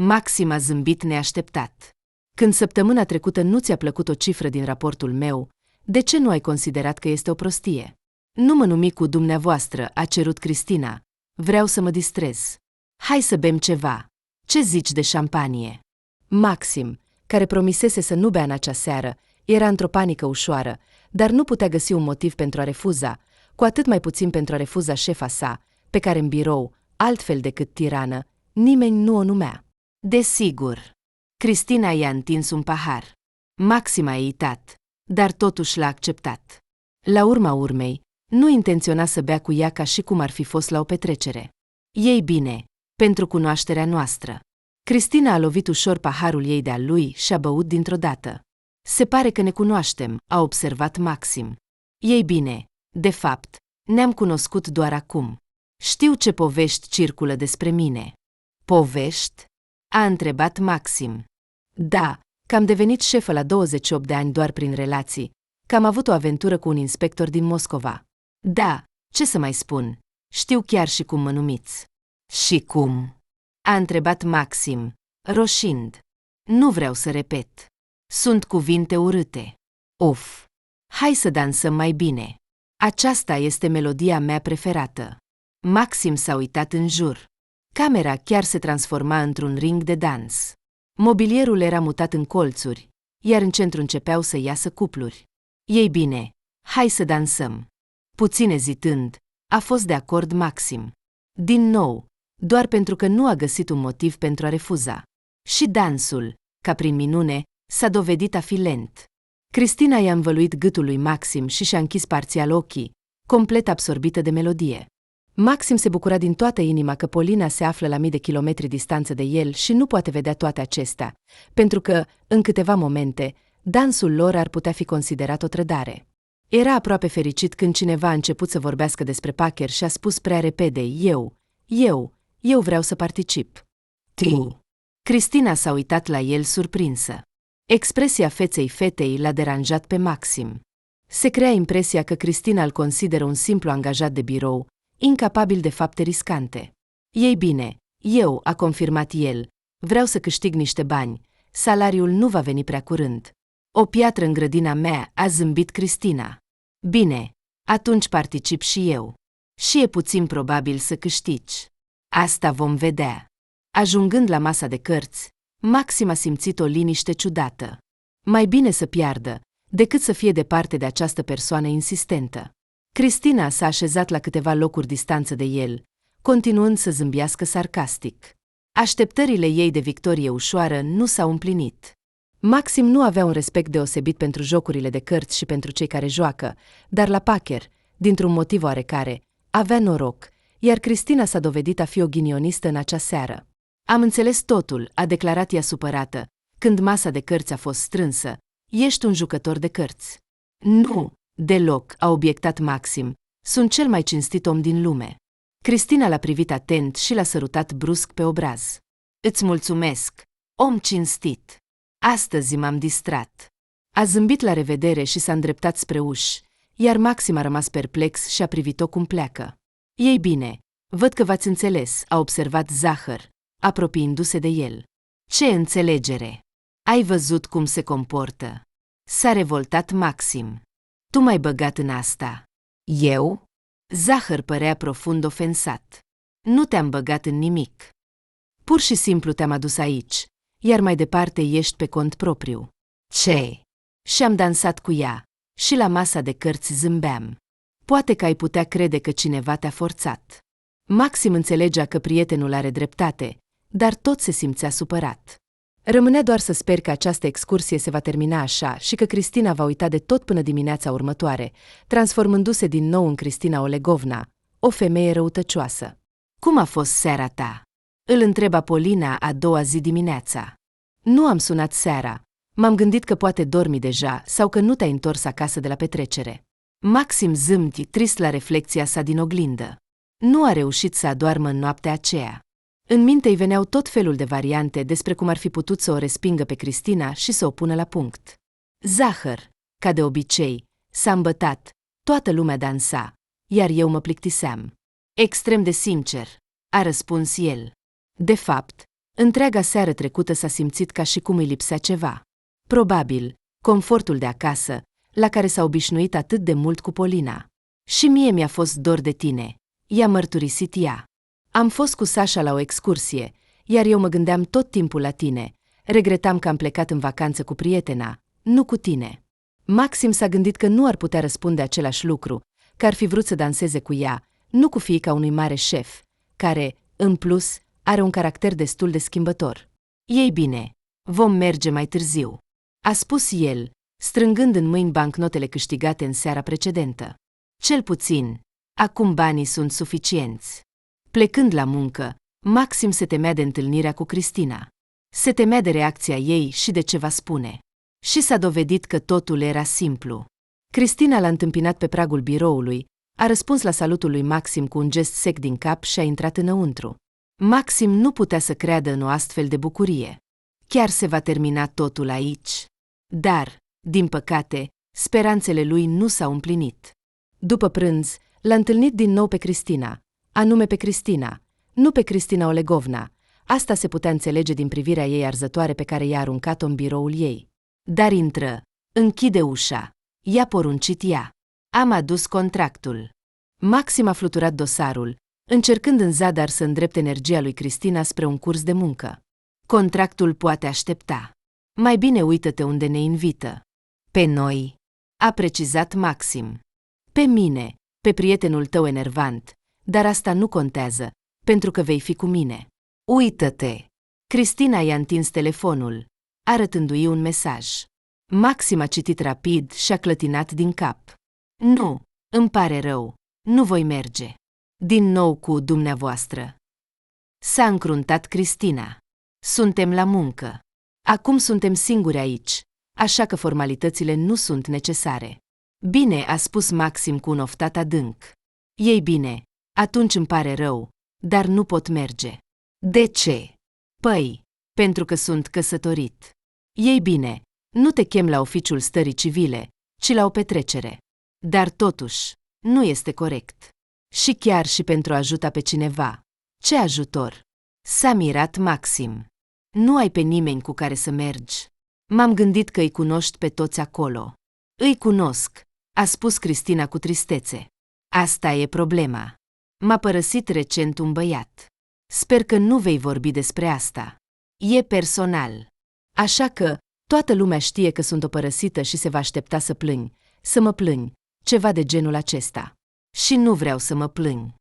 Maxim a zâmbit neașteptat. Când săptămâna trecută nu ți-a plăcut o cifră din raportul meu, de ce nu ai considerat că este o prostie? Nu mă numi cu dumneavoastră, a cerut Cristina. Vreau să mă distrez. Hai să bem ceva. Ce zici de șampanie? Maxim, care promisese să nu bea în acea seară, era într-o panică ușoară, dar nu putea găsi un motiv pentru a refuza, cu atât mai puțin pentru a refuza șefa sa, pe care în birou, altfel decât tirană, nimeni nu o numea. Desigur. Cristina i-a întins un pahar. Maxim a eitat, dar totuși l-a acceptat. La urma urmei, nu intenționa să bea cu ea ca și cum ar fi fost la o petrecere. Ei bine, pentru cunoașterea noastră. Cristina a lovit ușor paharul ei de-al lui și a băut dintr-o dată. Se pare că ne cunoaștem, a observat Maxim. Ei bine, de fapt, ne-am cunoscut doar acum. Știu ce povești circulă despre mine. Povești? A întrebat Maxim. Da, că am devenit șefă la 28 de ani doar prin relații, că am avut o aventură cu un inspector din Moscova. Da, ce să mai spun, știu chiar și cum mă numiți. Și cum? A întrebat Maxim, roșind. Nu vreau să repet. Sunt cuvinte urâte. Of! Hai să dansăm mai bine. Aceasta este melodia mea preferată. Maxim s-a uitat în jur. Camera chiar se transforma într-un ring de dans. Mobilierul era mutat în colțuri, iar în centru începeau să iasă cupluri. Ei bine, hai să dansăm. Puțin ezitând, a fost de acord Maxim. Din nou, doar pentru că nu a găsit un motiv pentru a refuza. Și dansul, ca prin minune, s-a dovedit a fi lent. Cristina i-a învăluit gâtul lui Maxim și și-a închis parțial ochii, complet absorbită de melodie. Maxim se bucura din toată inima că Polina se află la mii de kilometri distanță de el și nu poate vedea toate acestea, pentru că, în câteva momente, dansul lor ar putea fi considerat o trădare. Era aproape fericit când cineva a început să vorbească despre Pacher și a spus prea repede, eu vreau să particip. Tu. Cristina s-a uitat la el surprinsă. Expresia feței fetei l-a deranjat pe Maxim. Se crea impresia că Cristina îl consideră un simplu angajat de birou, incapabil de fapte riscante. Ei bine, a confirmat el, vreau să câștig niște bani, salariul nu va veni prea curând. O piatră în grădina mea, a zâmbit Cristina. Bine, atunci particip și eu. Și e puțin probabil să câștigi. Asta vom vedea. Ajungând la masa de cărți, Maxim a simțit o liniște ciudată. Mai bine să piardă, decât să fie departe de această persoană insistentă. Cristina s-a așezat la câteva locuri distanță de el, continuând să zâmbească sarcastic. Așteptările ei de victorie ușoară nu s-au împlinit. Maxim nu avea un respect deosebit pentru jocurile de cărți și pentru cei care joacă, dar la Pacher, dintr-un motiv oarecare, avea noroc, iar Cristina s-a dovedit a fi o ghinionistă în acea seară. Am înțeles totul, a declarat ea supărată, când masa de cărți a fost strânsă. Ești un jucător de cărți. Nu, deloc, a obiectat Maxim. Sunt cel mai cinstit om din lume. Cristina l-a privit atent și l-a sărutat brusc pe obraz. Îți mulțumesc, om cinstit. Astăzi m-am distrat. A zâmbit la revedere și s-a îndreptat spre uși, iar Maxim a rămas perplex și a privit-o cum pleacă. Ei bine, văd că v-ați înțeles, a observat Zahăr, apropiindu-se de el. Ce înțelegere! Ai văzut cum se comportă? S-a revoltat Maxim. Tu m-ai băgat în asta. Eu? Zahăr părea profund ofensat. Nu te-am băgat în nimic. Pur și simplu te-am adus aici, iar mai departe ești pe cont propriu. Ce? Și-am dansat cu ea, și la masa de cărți zâmbeam. Poate că ai putea crede că cineva te-a forțat. Maxim înțelegea că prietenul are dreptate, dar tot se simțea supărat. Rămânea doar să sper că această excursie se va termina așa și că Cristina va uita de tot până dimineața următoare, transformându-se din nou în Cristina Olegovna, o femeie răutăcioasă. Cum a fost seara ta? Îl întreba Polina a doua zi dimineața. Nu am sunat seara. M-am gândit că poate dormi deja sau că nu te-ai întors acasă de la petrecere. Maxim zâmbi, trist la reflexia sa din oglindă. Nu a reușit să adoarmă în noaptea aceea. În minte îi veneau tot felul de variante despre cum ar fi putut să o respingă pe Cristina și să o pună la punct. Zahăr, ca de obicei, s-a îmbătat, toată lumea dansa, iar eu mă plictiseam. Extrem de sincer, a răspuns el. De fapt, întreaga seară trecută s-a simțit ca și cum îi lipsea ceva. Probabil, confortul de acasă, la care s-a obișnuit atât de mult cu Polina. Și mie mi-a fost dor de tine, i-a mărturisit ea. Am fost cu Sasha la o excursie, iar eu mă gândeam tot timpul la tine. Regretam că am plecat în vacanță cu prietena, nu cu tine. Maxim s-a gândit că nu ar putea răspunde același lucru, că ar fi vrut să danseze cu ea, nu cu fiica unui mare șef, care, în plus, are un caracter destul de schimbător. Ei bine, vom merge mai târziu, a spus el, strângând în mâini bancnotele câștigate în seara precedentă. Cel puțin, acum banii sunt suficienți. Plecând la muncă, Maxim se temea de întâlnirea cu Cristina. Se temea de reacția ei și de ce va spune. Și s-a dovedit că totul era simplu. Cristina l-a întâmpinat pe pragul biroului, a răspuns la salutul lui Maxim cu un gest sec din cap și a intrat înăuntru. Maxim nu putea să creadă în o astfel de bucurie. Chiar se va termina totul aici. Dar, din păcate, speranțele lui nu s-au împlinit. După prânz, l-a întâlnit din nou pe Cristina, anume pe Cristina, nu pe Cristina Olegovna. Asta se putea înțelege din privirea ei arzătoare pe care i-a aruncat-o în biroul ei. Dar intră, închide ușa, i-a poruncit ea. Am adus contractul. Maxim a fluturat dosarul, încercând în zadar să îndrepte energia lui Cristina spre un curs de muncă. Contractul poate aștepta. Mai bine uită-te unde ne invită. Pe noi, a precizat Maxim. Pe mine, pe prietenul tău enervant, dar asta nu contează, pentru că vei fi cu mine. Uită-te! Cristina i-a întins telefonul, arătându-i un mesaj. Maxim a citit rapid și a clătinat din cap. Nu, îmi pare rău, nu voi merge. Din nou cu dumneavoastră. S-a încruntat Cristina. Suntem la muncă. Acum suntem singuri aici, așa că formalitățile nu sunt necesare. Bine, a spus Maxim cu un oftat adânc. Ei bine, atunci îmi pare rău, dar nu pot merge. De ce? Păi, pentru că sunt căsătorit. Ei bine, nu te chem la oficiul stării civile, ci la o petrecere. Dar totuși, nu este corect. Și chiar și pentru a ajuta pe cineva. Ce ajutor? S-a mirat Maxim. Nu ai pe nimeni cu care să mergi. M-am gândit că îi cunoști pe toți acolo. Îi cunosc, a spus Cristina cu tristețe. Asta e problema. M-a părăsit recent un băiat. Sper că nu vei vorbi despre asta. E personal. Așa că, toată lumea știe că sunt o părăsită și se va aștepta să plâng, să mă plâng, ceva de genul acesta. Și nu vreau să mă plâng.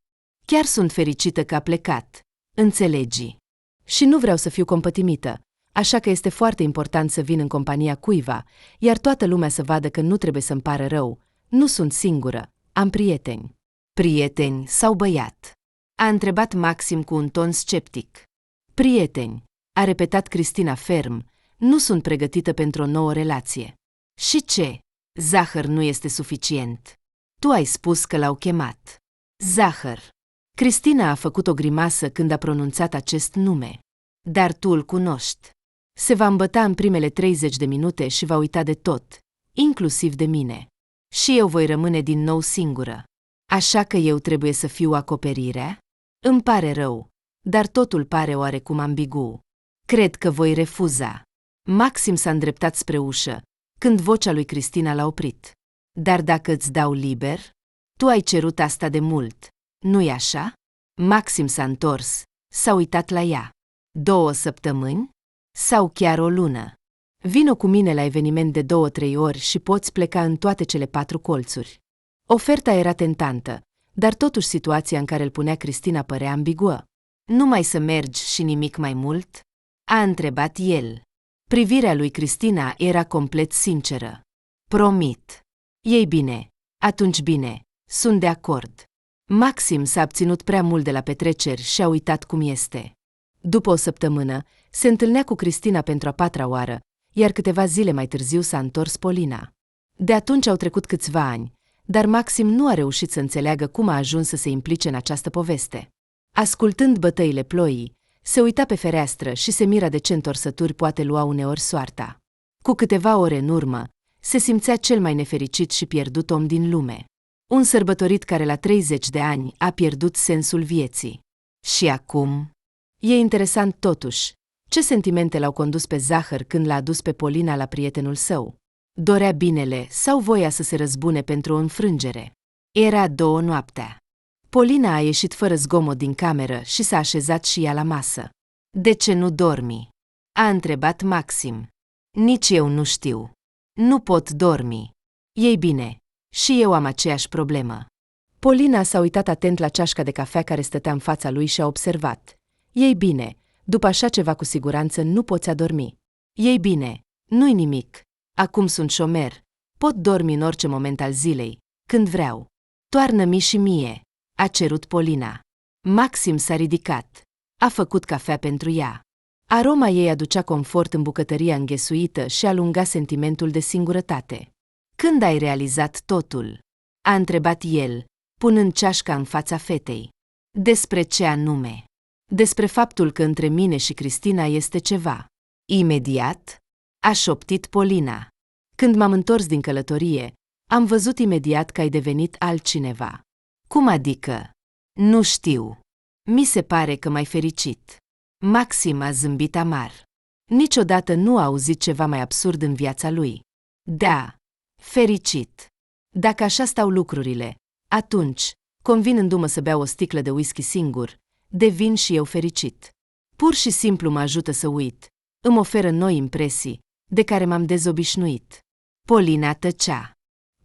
Chiar sunt fericită că a plecat, înțelegi. Și nu vreau să fiu compătimită, așa că este foarte important să vin în compania cuiva, iar toată lumea să vadă că nu trebuie să-mi pară rău, nu sunt singură, am prieteni. Prieteni sau băiat? A întrebat Maxim cu un ton sceptic. Prieteni, a repetat Cristina ferm, nu sunt pregătită pentru o nouă relație. Și ce? Zahăr nu este suficient. Tu ai spus că l-au chemat. Zahăr. Cristina a făcut o grimasă când a pronunțat acest nume. Dar tu îl cunoști. Se va îmbăta în primele 30 de minute și va uita de tot, inclusiv de mine. Și eu voi rămâne din nou singură. Așa că eu trebuie să fiu acoperirea? Îmi pare rău, dar totul pare oarecum ambigu. Cred că voi refuza. Maxim s-a îndreptat spre ușă, când vocea lui Cristina l-a oprit. Dar dacă îți dau liber? Tu ai cerut asta de mult, nu-i așa? Maxim s-a întors, s-a uitat la ea. 2 săptămâni? Sau chiar o lună? Vino cu mine la eveniment de 2-3 ori și poți pleca în toate cele 4 colțuri. Oferta era tentantă, dar totuși situația în care îl punea Cristina părea ambiguă. Numai să mergi și nimic mai mult? A întrebat el. Privirea lui Cristina era complet sinceră. Promit. Ei bine, atunci bine, sunt de acord. Maxim s-a abținut prea mult de la petreceri și a uitat cum este. După o săptămână, se întâlnea cu Cristina pentru a 4-a oară, iar câteva zile mai târziu s-a întors Polina. De atunci au trecut câțiva ani, dar Maxim nu a reușit să înțeleagă cum a ajuns să se implice în această poveste. Ascultând bătăile ploii, se uita pe fereastră și se mira de ce întorsături poate lua uneori soarta. Cu câteva ore în urmă, se simțea cel mai nefericit și pierdut om din lume. Un sărbătorit care la 30 de ani a pierdut sensul vieții. Și acum? E interesant totuși, ce sentimente l-au condus pe Zahăr când l-a adus pe Polina la prietenul său? Dorea binele sau voia să se răzbune pentru o înfrângere? Era 2 noaptea. Polina a ieșit fără zgomot din cameră și s-a așezat și ea la masă. De ce nu dormi? A întrebat Maxim. Nici eu nu știu. Nu pot dormi. Ei bine, și eu am aceeași problemă. Polina s-a uitat atent la ceașca de cafea care stătea în fața lui și a observat. Ei bine, după așa ceva cu siguranță nu poți adormi. Ei bine, nu-i nimic. Acum sunt șomer. Pot dormi în orice moment al zilei, când vreau. Toarnă-mi și mie, a cerut Polina. Maxim s-a ridicat. A făcut cafea pentru ea. Aroma ei aducea confort în bucătăria înghesuită și alunga sentimentul de singurătate. Când ai realizat totul? A întrebat el, punând ceașca în fața fetei. Despre ce anume? Despre faptul că între mine și Cristina este ceva. Imediat? A șoptit Polina. Când m-am întors din călătorie, am văzut imediat că ai devenit altcineva. Cum adică? Nu știu. Mi se pare că m-ai fericit. Maxim a zâmbit amar. Niciodată nu a auzit ceva mai absurd în viața lui. Da, fericit. Dacă așa stau lucrurile, atunci, convinându-mă să beau o sticlă de whisky singur, devin și eu fericit. Pur și simplu mă ajută să uit. Îmi oferă noi impresii, de care m-am dezobișnuit. Polina tăcea.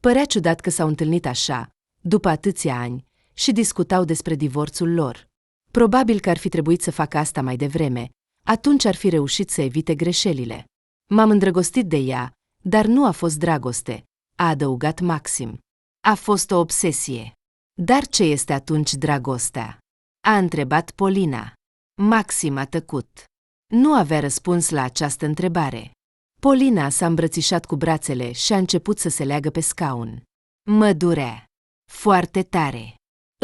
Părea ciudat că s-au întâlnit așa, după atâția ani, și discutau despre divorțul lor. Probabil că ar fi trebuit să facă asta mai devreme, atunci ar fi reușit să evite greșelile. M-am îndrăgostit de ea, dar nu a fost dragoste, a adăugat Maxim. A fost o obsesie. Dar ce este atunci dragostea? A întrebat Polina. Maxim a tăcut. Nu avea răspuns la această întrebare. Polina s-a îmbrățișat cu brațele și a început să se leagă pe scaun. Mă durea. Foarte tare.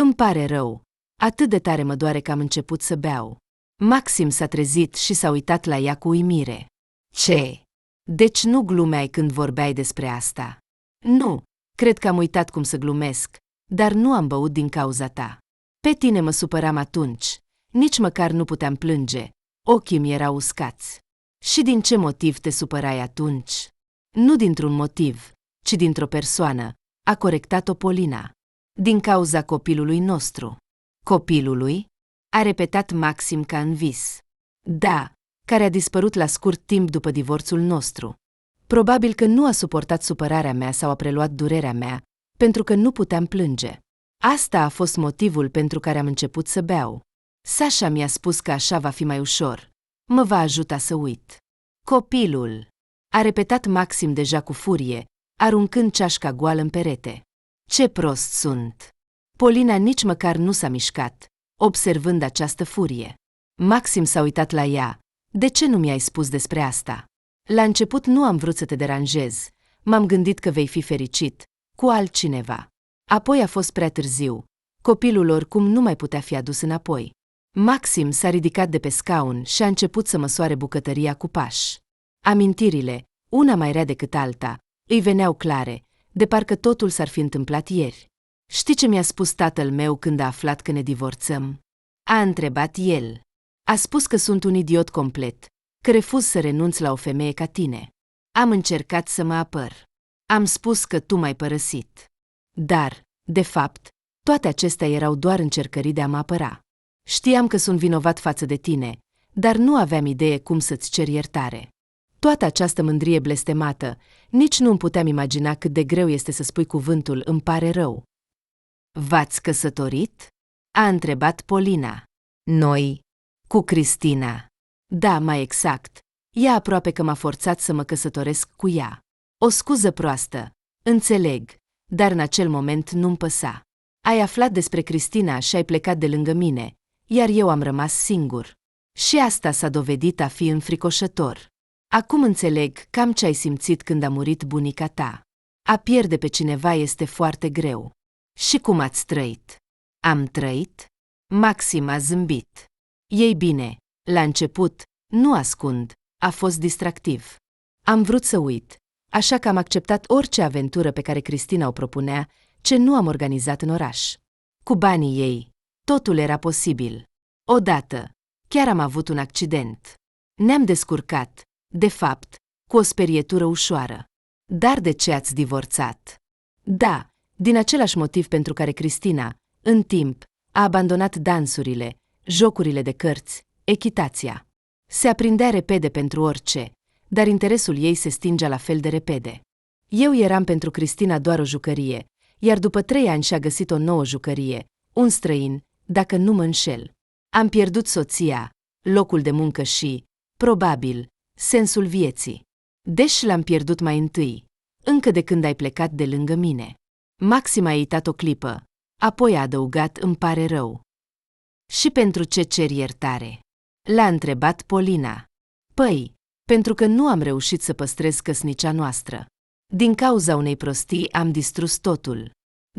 Îmi pare rău. Atât de tare mă doare că am început să beau. Maxim s-a trezit și s-a uitat la ea cu uimire. Ce? Deci nu glumeai când vorbeai despre asta? Nu, cred că am uitat cum să glumesc, dar nu am băut din cauza ta. Pe tine mă supăram atunci. Nici măcar nu puteam plânge. Ochii mi erau uscați. Și din ce motiv te supărai atunci? Nu dintr-un motiv, ci dintr-o persoană, a corectat-o Polina. Din cauza copilului nostru. Copilului? A repetat Maxim ca în vis. Da, care a dispărut la scurt timp după divorțul nostru. Probabil că nu a suportat supărarea mea sau a preluat durerea mea, pentru că nu puteam plânge. Asta a fost motivul pentru care am început să beau. Sasha mi-a spus că așa va fi mai ușor. Mă va ajuta să uit. Copilul, a repetat Maxim deja cu furie, aruncând ceașca goală în perete. Ce prost sunt! Polina nici măcar nu s-a mișcat, observând această furie. Maxim s-a uitat la ea. De ce nu mi-ai spus despre asta? La început nu am vrut să te deranjez. M-am gândit că vei fi fericit, cu altcineva. Apoi a fost prea târziu. Copilul oricum nu mai putea fi adus înapoi. Maxim s-a ridicat de pe scaun și a început să măsoare bucătăria cu pași. Amintirile, una mai rea decât alta, îi veneau clare, de parcă totul s-ar fi întâmplat ieri. Știi ce mi-a spus tatăl meu când a aflat că ne divorțăm? A întrebat el. A spus că sunt un idiot complet, că refuz să renunț la o femeie ca tine. Am încercat să mă apăr. Am spus că tu m-ai părăsit. Dar, de fapt, toate acestea erau doar încercări de a mă apăra. Știam că sunt vinovat față de tine, dar nu aveam idee cum să-ți cer iertare. Toată această mândrie blestemată, nici nu îmi puteam imagina cât de greu este să spui cuvântul îmi pare rău. V-ați căsătorit? A întrebat Polina. Noi? Cu Cristina. Da, mai exact. Ea aproape că m-a forțat să mă căsătoresc cu ea. O scuză proastă. Înțeleg, dar în acel moment nu-mi păsa. Ai aflat despre Cristina și ai plecat de lângă mine, iar eu am rămas singur. Și asta s-a dovedit a fi înfricoșător. Acum înțeleg cam ce ai simțit când a murit bunica ta. A pierde pe cineva este foarte greu. Și cum ați trăit? Am trăit? Maxim a zâmbit. Ei bine, la început, nu ascund, a fost distractiv. Am vrut să uit, așa că am acceptat orice aventură pe care Cristina o propunea, ce nu am organizat în oraș. Cu banii ei, totul era posibil. Odată, chiar am avut un accident. Ne-am descurcat, de fapt, cu o sperietură ușoară. Dar de ce ați divorțat? Da, din același motiv pentru care Cristina, în timp, a abandonat dansurile, jocurile de cărți, echitația. Se aprindea repede pentru orice, dar interesul ei se stingea la fel de repede. Eu eram pentru Cristina doar o jucărie, iar după 3 ani și-a găsit o nouă jucărie, un străin, dacă nu mă înșel. Am pierdut soția, locul de muncă și, probabil, sensul vieții. Deși l-am pierdut mai întâi, încă de când ai plecat de lângă mine. Maxim a eitat o clipă, apoi a adăugat îmi pare rău. Și pentru ce cer iertare? L-a întrebat Polina. Păi, pentru că nu am reușit să păstrez căsnicia noastră. Din cauza unei prostii am distrus totul.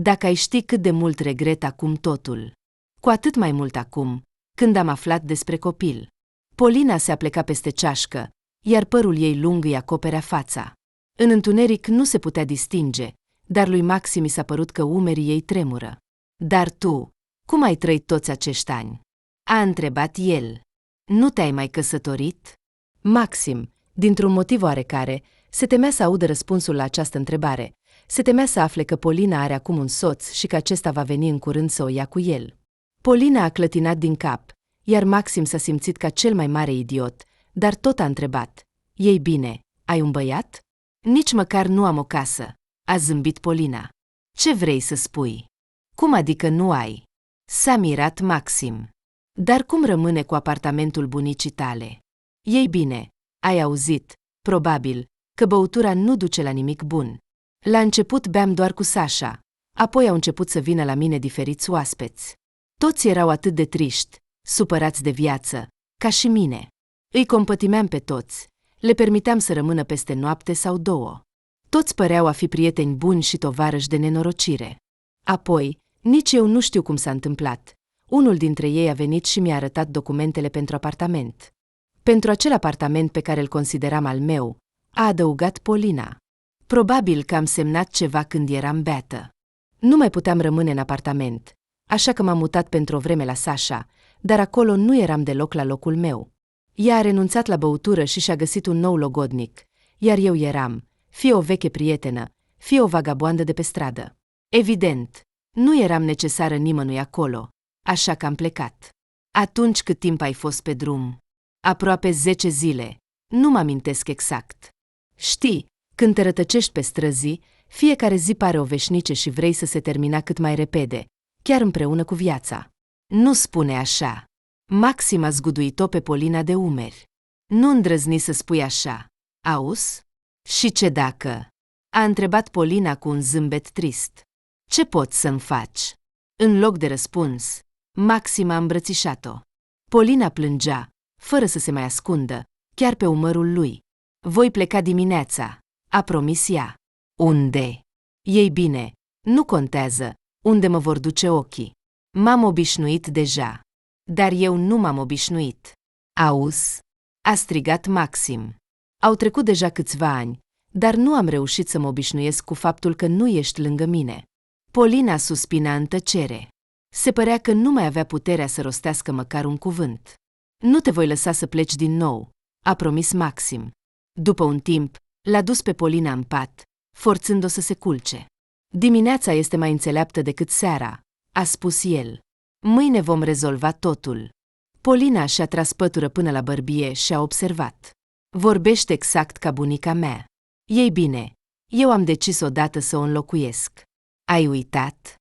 Dacă ai ști cât de mult regret acum totul. Cu atât mai mult acum, când am aflat despre copil. Polina se apleca peste ceașcă, iar părul ei lung îi acoperea fața. În întuneric nu se putea distinge, dar lui Maxim i s-a părut că umerii ei tremură. Dar tu, cum ai trăit toți acești ani? A întrebat el. Nu te-ai mai căsătorit? Maxim, dintr-un motiv oarecare, se temea să audă răspunsul la această întrebare. Se temea să afle că Polina are acum un soț și că acesta va veni în curând să o ia cu el. Polina a clătinat din cap, iar Maxim s-a simțit ca cel mai mare idiot, dar tot a întrebat. Ei bine, ai un băiat? Nici măcar nu am o casă, a zâmbit Polina. Ce vrei să spui? Cum adică nu ai? S-a mirat Maxim. Dar cum rămâne cu apartamentul bunicii tale? Ei bine, ai auzit, probabil, că băutura nu duce la nimic bun. La început beam doar cu Sasha, apoi au început să vină la mine diferiți oaspeți. Toți erau atât de triști, supărați de viață, ca și mine. Îi compătimeam pe toți, le permiteam să rămână peste noapte sau 2. Toți păreau a fi prieteni buni și tovarăși de nenorocire. Apoi, nici eu nu știu cum s-a întâmplat. Unul dintre ei a venit și mi-a arătat documentele pentru apartament. Pentru acel apartament pe care îl consideram al meu, a adăugat Polina. Probabil că am semnat ceva când eram beată. Nu mai puteam rămâne în apartament, așa că m-am mutat pentru o vreme la Sasha, dar acolo nu eram deloc la locul meu. Ea a renunțat la băutură și și-a găsit un nou logodnic, iar eu eram, fie o veche prietenă, fie o vagaboandă de pe stradă. Evident, nu eram necesară nimănui acolo, așa că am plecat. Atunci cât timp ai fost pe drum? Aproape 10 zile, nu mă amintesc exact. Știi, când te rătăcești pe străzi, fiecare zi pare o veșnicie și vrei să se termina cât mai repede, chiar împreună cu viața. Nu spune așa. Maxim a zguduit-o pe Polina de umeri. Nu îndrăzni să spui așa. Auzi? Și ce dacă? A întrebat Polina cu un zâmbet trist. Ce poți să-mi faci? În loc de răspuns, Maxim a îmbrățișat-o. Polina plângea, fără să se mai ascundă, chiar pe umărul lui. Voi pleca dimineața, a promis ea. Unde? Ei bine, nu contează, unde mă vor duce ochii. M-am obișnuit deja. Dar eu nu m-am obișnuit. Auzi? A strigat Maxim. Au trecut deja câțiva ani, dar nu am reușit să mă obișnuiesc cu faptul că nu ești lângă mine. Polina suspina în tăcere. Se părea că nu mai avea puterea să rostească măcar un cuvânt. Nu te voi lăsa să pleci din nou, a promis Maxim. După un timp, l-a dus pe Polina în pat, forțând-o să se culce. Dimineața este mai înțeleaptă decât seara, a spus el. Mâine vom rezolva totul. Polina și-a tras pătură până la bărbie și a observat. Vorbește exact ca bunica mea. Ei bine, eu am decis odată să o înlocuiesc. Ai uitat?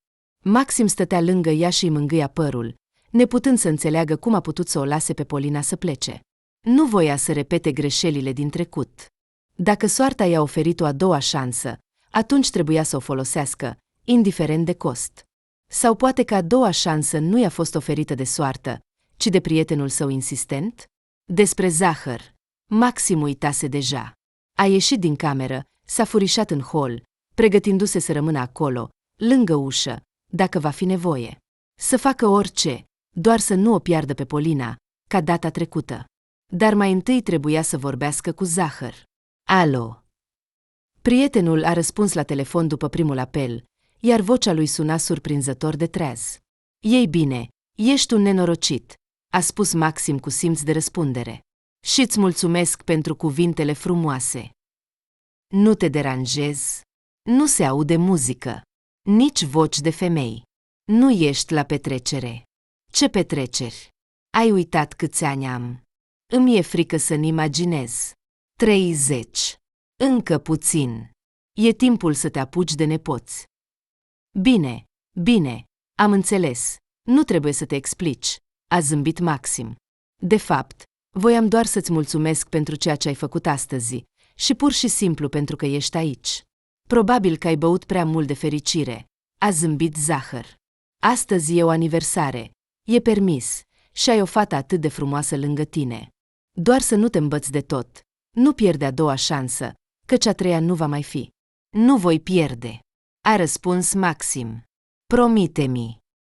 Maxim stătea lângă ea și îi mângâia părul, neputând să înțeleagă cum a putut să o lase pe Polina să plece. Nu voia să repete greșelile din trecut. Dacă soarta i-a oferit o a doua șansă, atunci trebuia să o folosească, indiferent de cost. Sau poate că a doua șansă nu i-a fost oferită de soartă, ci de prietenul său insistent? Despre zahăr, Maxim uitase deja. A ieșit din cameră, s-a furișat în hol, pregătindu-se să rămână acolo, lângă ușă, dacă va fi nevoie. Să facă orice, doar să nu o piardă pe Polina, ca data trecută. Dar mai întâi trebuia să vorbească cu Zahăr. Alo! Prietenul a răspuns la telefon după primul apel, iar vocea lui suna surprinzător de treaz. Ei bine, ești un nenorocit, a spus Maxim cu simț de răspundere. Și-ți mulțumesc pentru cuvintele frumoase. Nu te deranjez? Nu se aude muzică, nici voci de femei. Nu ești la petrecere. Ce petreceri? Ai uitat câți ani am? Îmi e frică să-mi imaginez. 30. Încă puțin. E timpul să te apuci de nepoți. Bine, bine, am înțeles. Nu trebuie să te explici, a zâmbit Maxim. De fapt, voiam doar să-ți mulțumesc pentru ceea ce ai făcut astăzi și pur și simplu pentru că ești aici. Probabil că ai băut prea mult de fericire, a zâmbit Zahăr. Astăzi e o aniversare, e permis, și ai o fată atât de frumoasă lângă tine. Doar să nu te îmbăți de tot, nu pierde a doua șansă, căci a treia nu va mai fi. Nu voi pierde, a răspuns Maxim. Promite-mi.